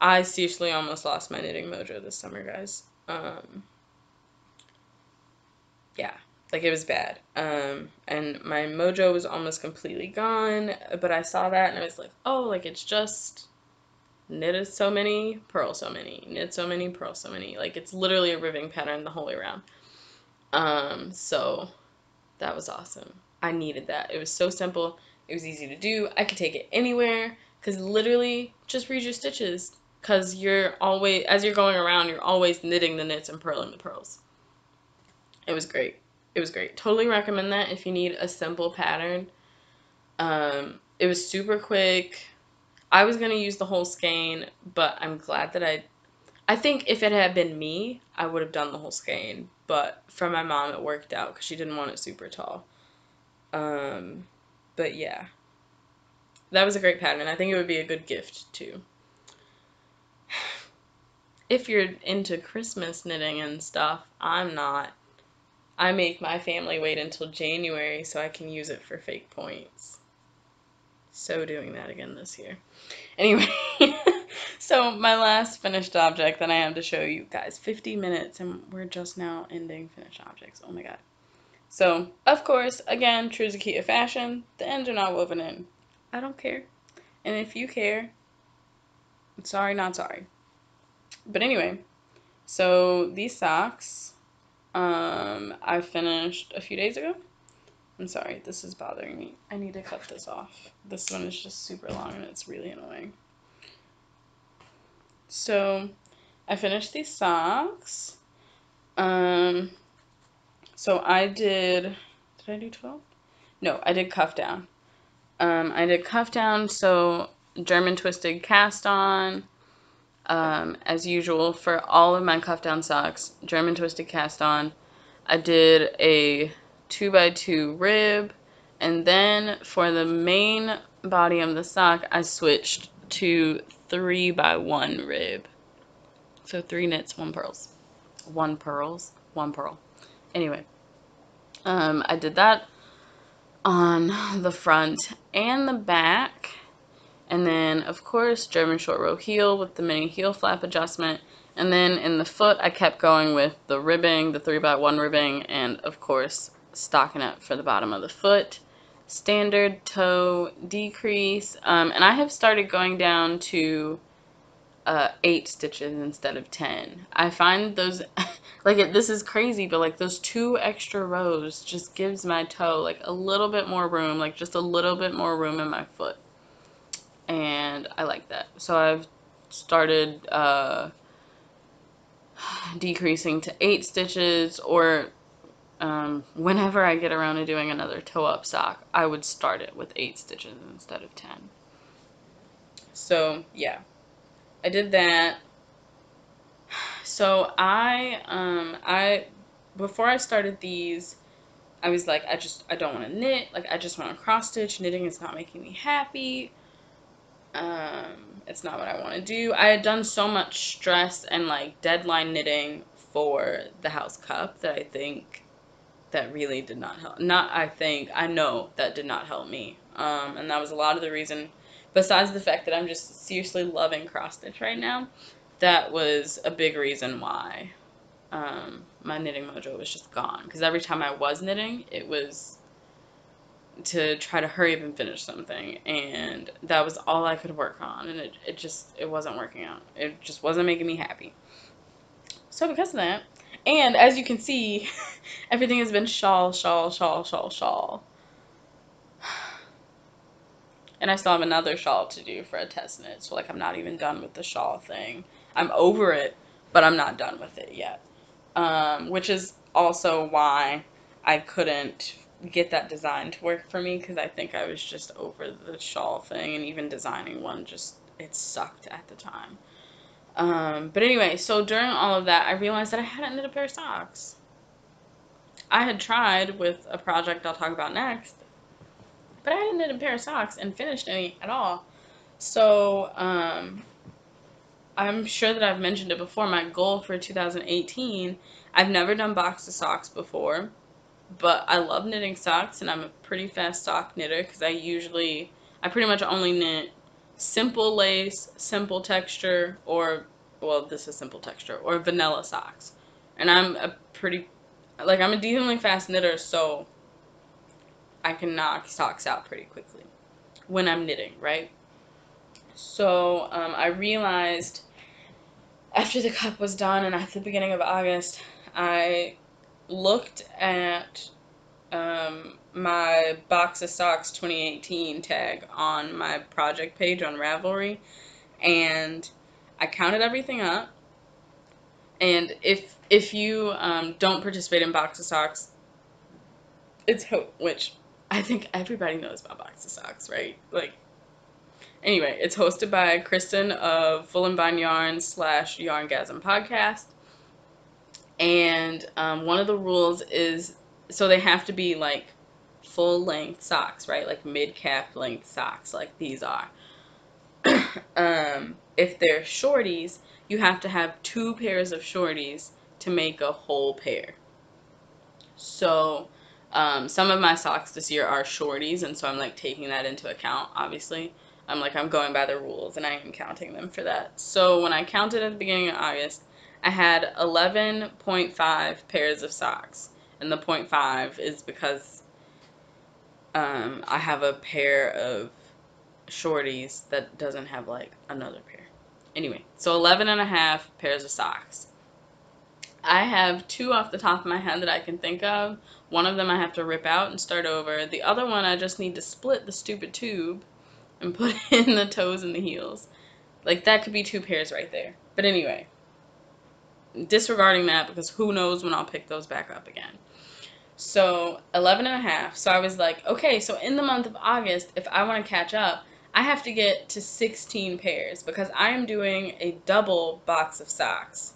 I seriously almost lost my knitting mojo this summer, guys. Yeah, like it was bad. And my mojo was almost completely gone, but I saw that and I was like, oh, like it's just knitted so many, purl so many, knit so many, purl so many. Like it's literally a ribbing pattern the whole way around. So that was awesome. I needed that. It was so simple. It was easy to do. I could take it anywhere because literally just read your stitches because you're always, as you're going around, you're always knitting the knits and purling the purls. It was great. It was great. Totally recommend that if you need a simple pattern. It was super quick. I was going to use the whole skein, but I'm glad that I think if it had been me, I would have done the whole skein, but for my mom it worked out because she didn't want it super tall. But yeah, that was a great pattern. I think it would be a good gift too. If you're into Christmas knitting and stuff, I'm not. I make my family wait until January so I can use it for fake points. So doing that again this year. Anyway, so my last finished object that I have to show you guys, 50 minutes, and we're just now ending finished objects. Oh my god. So, of course, again, true Zakiya fashion, the ends are not woven in. I don't care. And if you care, sorry, not sorry. But anyway, so these socks, I finished a few days ago. I'm sorry, this is bothering me. I need to cut this off. This one is just super long and it's really annoying. So, I finished these socks. So I did I do 12? No, I did cuff down. I did cuff down, so German twisted cast on, as usual for all of my cuff down socks, German twisted cast on. I did a 2x2 rib, and then for the main body of the sock, I switched to 3x1 rib. So 3 knits, 1 pearls. 1 pearls? 1 pearl. Anyway, I did that on the front and the back. And then, of course, German short row heel with the mini heel flap adjustment. And then in the foot, I kept going with the ribbing, the 3x1 ribbing, and of course, stockinette for the bottom of the foot. Standard toe decrease. And I have started going down to 8 stitches instead of 10. I find those, this is crazy, but like those 2 extra rows just gives my toe like a little bit more room, like just a little bit more room in my foot. And I like that. So I've started decreasing to 8 stitches, or whenever I get around to doing another toe up sock, I would start it with 8 stitches instead of 10. So yeah, I did that. So I before I started these, I was like, I don't want to knit. Like, I just want to cross stitch. Knitting is not making me happy. It's not what I want to do. I had done so much stress and like deadline knitting for the house cup that I think that really did not help. I know that did not help me. And that was a lot of the reason, besides the fact that I'm just seriously loving cross stitch right now. That was a big reason why my knitting mojo was just gone. Because every time I was knitting, it was to try to hurry up and finish something, and that was all I could work on, and it wasn't working out. It just wasn't making me happy. So because of that, and as you can see, everything has been shawl, shawl, shawl, shawl, shawl. And I still have another shawl to do for a test knit, so like I'm not even done with the shawl thing. I'm over it, but I'm not done with it yet. Which is also why I couldn't get that design to work for me, because I think I was just over the shawl thing, and even designing one it sucked at the time. But anyway, so during all of that, I realized that I hadn't knit a pair of socks. I had tried with a project I'll talk about next, but I hadn't knit a pair of socks and finished any at all. So, I'm sure that I've mentioned it before, my goal for 2018, I've never done box of socks before, but I love knitting socks, and I'm a pretty fast sock knitter, because I pretty much only knit simple lace, simple texture, or, well, this is simple texture, or vanilla socks. And I'm a decently fast knitter, so I can knock socks out pretty quickly when I'm knitting, right? So, I realized after the cup was done, and at the beginning of August, I looked at my box of socks 2018 tag on my project page on Ravelry, and I counted everything up. And if you don't participate in box of socks, it's hope, which I think everybody knows about box of socks, right? Like, Anyway, it's hosted by Kristen of Woollen Booth Yarn / Yarngasm podcast. And one of the rules is, so they have to be like full length socks, right? Like mid calf length socks, like these are. If they're shorties, you have to have 2 pairs of shorties to make a whole pair. So some of my socks this year are shorties, and so I'm like taking that into account, obviously. I'm going by the rules and I am counting them for that. So when I counted at the beginning of August, I had 11.5 pairs of socks. And the 0.5 is because I have a pair of shorties that doesn't have like another pair. Anyway, so 11.5 pairs of socks. I have 2 off the top of my head that I can think of. One of them I have to rip out and start over. The other one I just need to split the stupid tube and put in the toes and the heels. Like, that could be 2 pairs right there. But anyway, disregarding that, because who knows when I'll pick those back up again. So 11.5. So I was like, okay, so in the month of August, if I want to catch up, I have to get to 16 pairs because I am doing a double box of socks.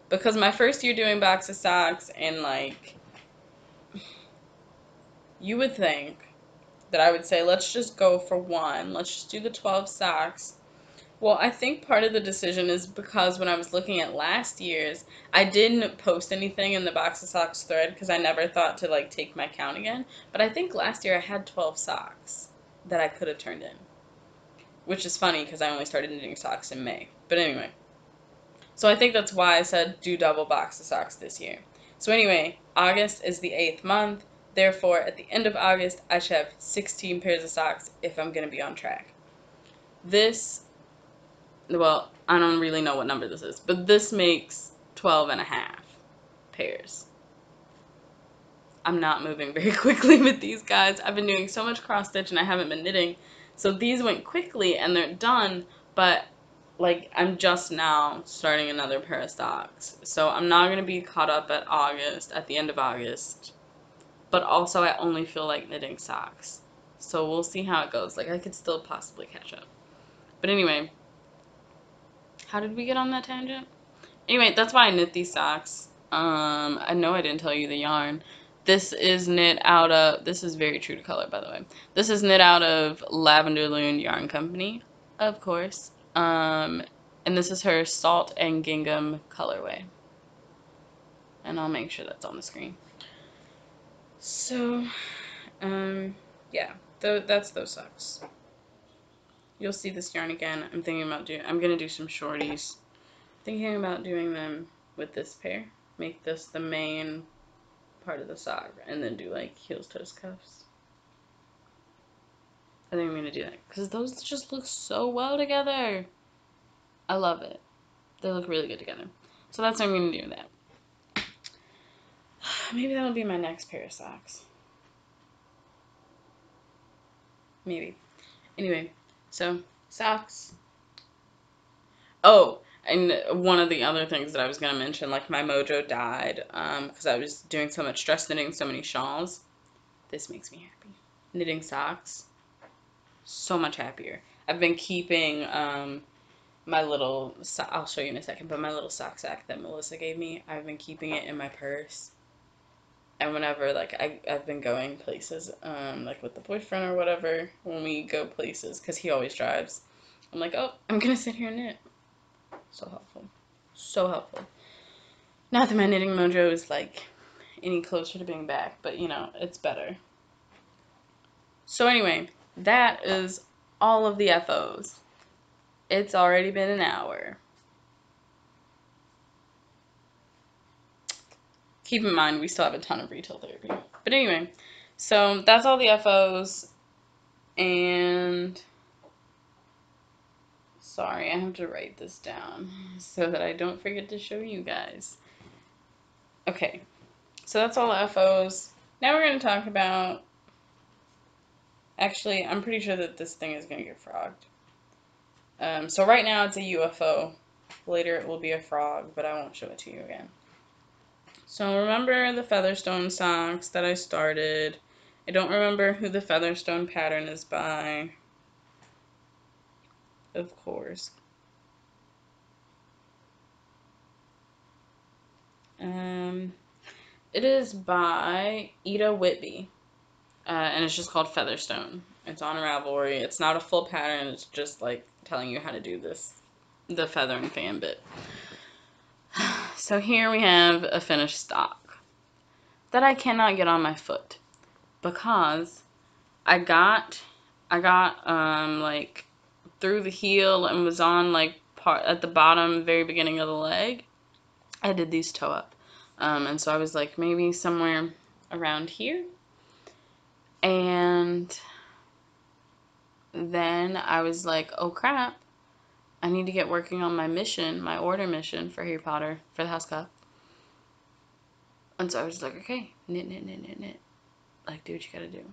Because my first year doing box of socks, and like, you would think that I would say, let's just go for one. Let's just do the 12 socks. Well, I think part of the decision is because when I was looking at last year's, I didn't post anything in the box of socks thread because I never thought to like take my count again. But I think last year I had 12 socks that I could have turned in. Which is funny because I only started knitting socks in May. But anyway. So I think that's why I said do double box of socks this year. So anyway, August is the 8th month. Therefore, at the end of August, I should have 16 pairs of socks if I'm going to be on track. This, well, I don't really know what number this is, but this makes 12.5 pairs. I'm not moving very quickly with these guys. I've been doing so much cross stitch and I haven't been knitting. So these went quickly and they're done, but like, I'm just now starting another pair of socks. So I'm not going to be caught up at the end of August. But also, I only feel like knitting socks. So we'll see how it goes. Like, I could still possibly catch up. But anyway, how did we get on that tangent? Anyway, that's why I knit these socks. I know I didn't tell you the yarn. This is knit out of, this is very true to color, by the way. This is knit out of Lavender Loon Yarn Company, of course. And this is her Salt and Gingham colorway. And I'll make sure that's on the screen. So, yeah, that's those socks. You'll see this yarn again. I'm gonna do some shorties. Thinking about doing them with this pair. Make this the main part of the sock, and then do like heels, toes, cuffs. I think I'm gonna do that because those just look so well together. I love it. They look really good together. So that's what I'm gonna do with that. Maybe that'll be my next pair of socks. Maybe. Anyway, so socks. Oh, and one of the other things that I was going to mention, like my mojo died because I was doing so much stress knitting, so many shawls. This makes me happy. Knitting socks. So much happier. I've been keeping my little, I'll show you in a second, but my little sock sack that Melissa gave me, I've been keeping it in my purse. And whenever, like, I've been going places, like with the boyfriend or whatever, when we go places, because he always drives, I'm like, oh, I'm going to sit here and knit. So helpful. So helpful. Not that my knitting mojo is, like, any closer to being back, but, you know, it's better. So anyway, that is all of the FOs. It's already been an hour. Keep in mind, we still have a ton of retail therapy. But anyway, so that's all the FOs. And sorry, I have to write this down so that I don't forget to show you guys. Okay, so that's all the FOs. Now we're going to talk about, actually, I'm pretty sure that this thing is going to get frogged. So right now it's a UFO. Later it will be a frog, but I won't show it to you again. So remember the Featherstone socks that I started. I don't remember who the Featherstone pattern is by. of course. It is by Ida Whitby, and it's just called Featherstone. It's on Ravelry. It's not a full pattern. It's just like telling you how to do this, the feather and fan bit. So here we have a finished stock that I cannot get on my foot because I got like through the heel and was on like part at the bottom, very beginning of the leg. I did these toe up. And so I was like maybe somewhere around here. And then I was like, oh crap, I need to get working on my mission, my order mission for Harry Potter, for the house cup. And so I was like, okay, knit, knit, knit, knit, knit. Like, do what you gotta do.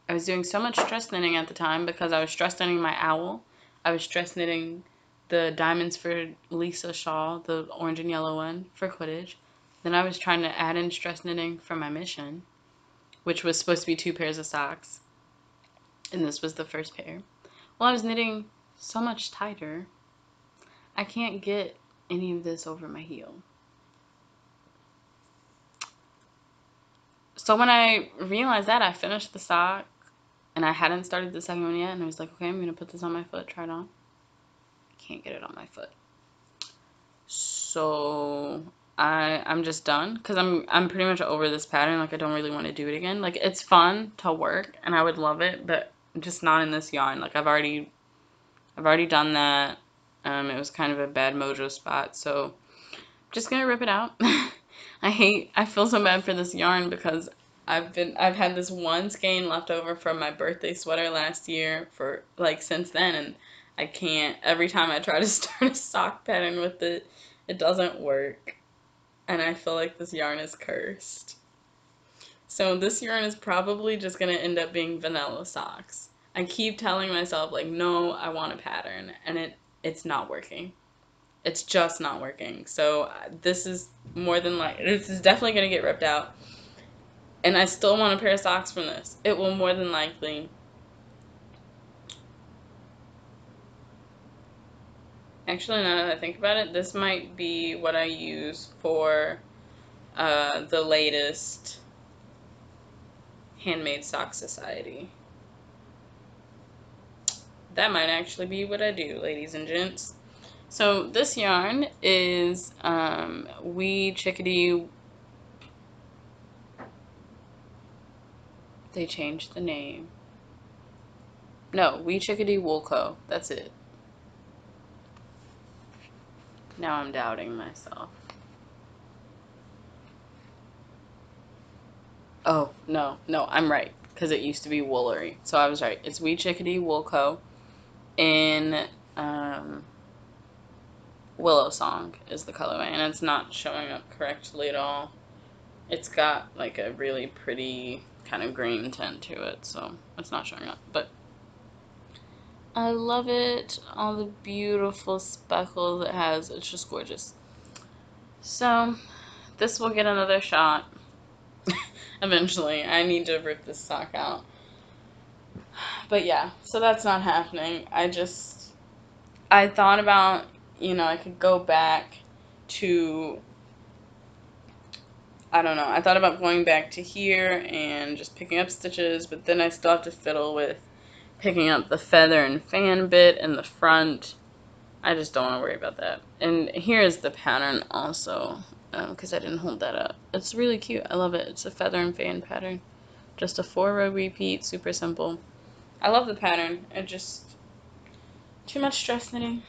I was doing so much stress knitting at the time because I was stress knitting my owl. I was stress knitting the Diamonds for Lisa shawl, the orange and yellow one, for Quidditch. Then I was trying to add in stress knitting for my mission, which was supposed to be 2 pairs of socks. And this was the first pair. Well, I was knitting so much tighter, I can't get any of this over my heel. So when I realized that, I finished the sock, and I hadn't started the second one yet, and I was like, okay, I'm going to put this on my foot, try it on. Can't get it on my foot. So I'm just done, because I'm pretty much over this pattern. Like, I don't really want to do it again. Like, it's fun to work, and I would love it, but just not in this yarn. Like, I've already done that. It was kind of a bad mojo spot, so I'm just gonna rip it out. I feel so bad for this yarn because I've had this one skein left over from my birthday sweater last year for like since then, and I can't. Every time I try to start a sock pattern with it, it doesn't work, and I feel like this yarn is cursed. So this yarn is probably just gonna end up being vanilla socks. I keep telling myself, like, no, I want a pattern, and it's not working. It's just not working. So this is this is definitely going to get ripped out. And I still want a pair of socks from this. It will more than likely. Actually, now that I think about it, this might be what I use for the latest Handmade Sock Society. That might actually be what I do, ladies and gents. So this yarn is Wee Chickadee. They changed the name. No, Wee Chickadee Wool Co. That's it. Now I'm doubting myself. Oh, no, I'm right. Because it used to be Woolery. So I was right. It's Wee Chickadee Wool Co. in Willow Song is the colorway. And it's not showing up correctly at all. It's got like a really pretty kind of green tint to it. So it's not showing up. But I love it. All the beautiful speckles it has. It's just gorgeous. So this will get another shot. Eventually. I need to rip this sock out. But yeah, so that's not happening. I thought about, I could go back to, I don't know. I thought about going back to here and just picking up stitches, but then I still have to fiddle with picking up the feather and fan bit in the front. I just don't want to worry about that. And here is the pattern also, because I didn't hold that up. It's really cute. I love it. It's a feather and fan pattern. Just a 4-row repeat, super simple. I love the pattern. It just, too much stress knitting.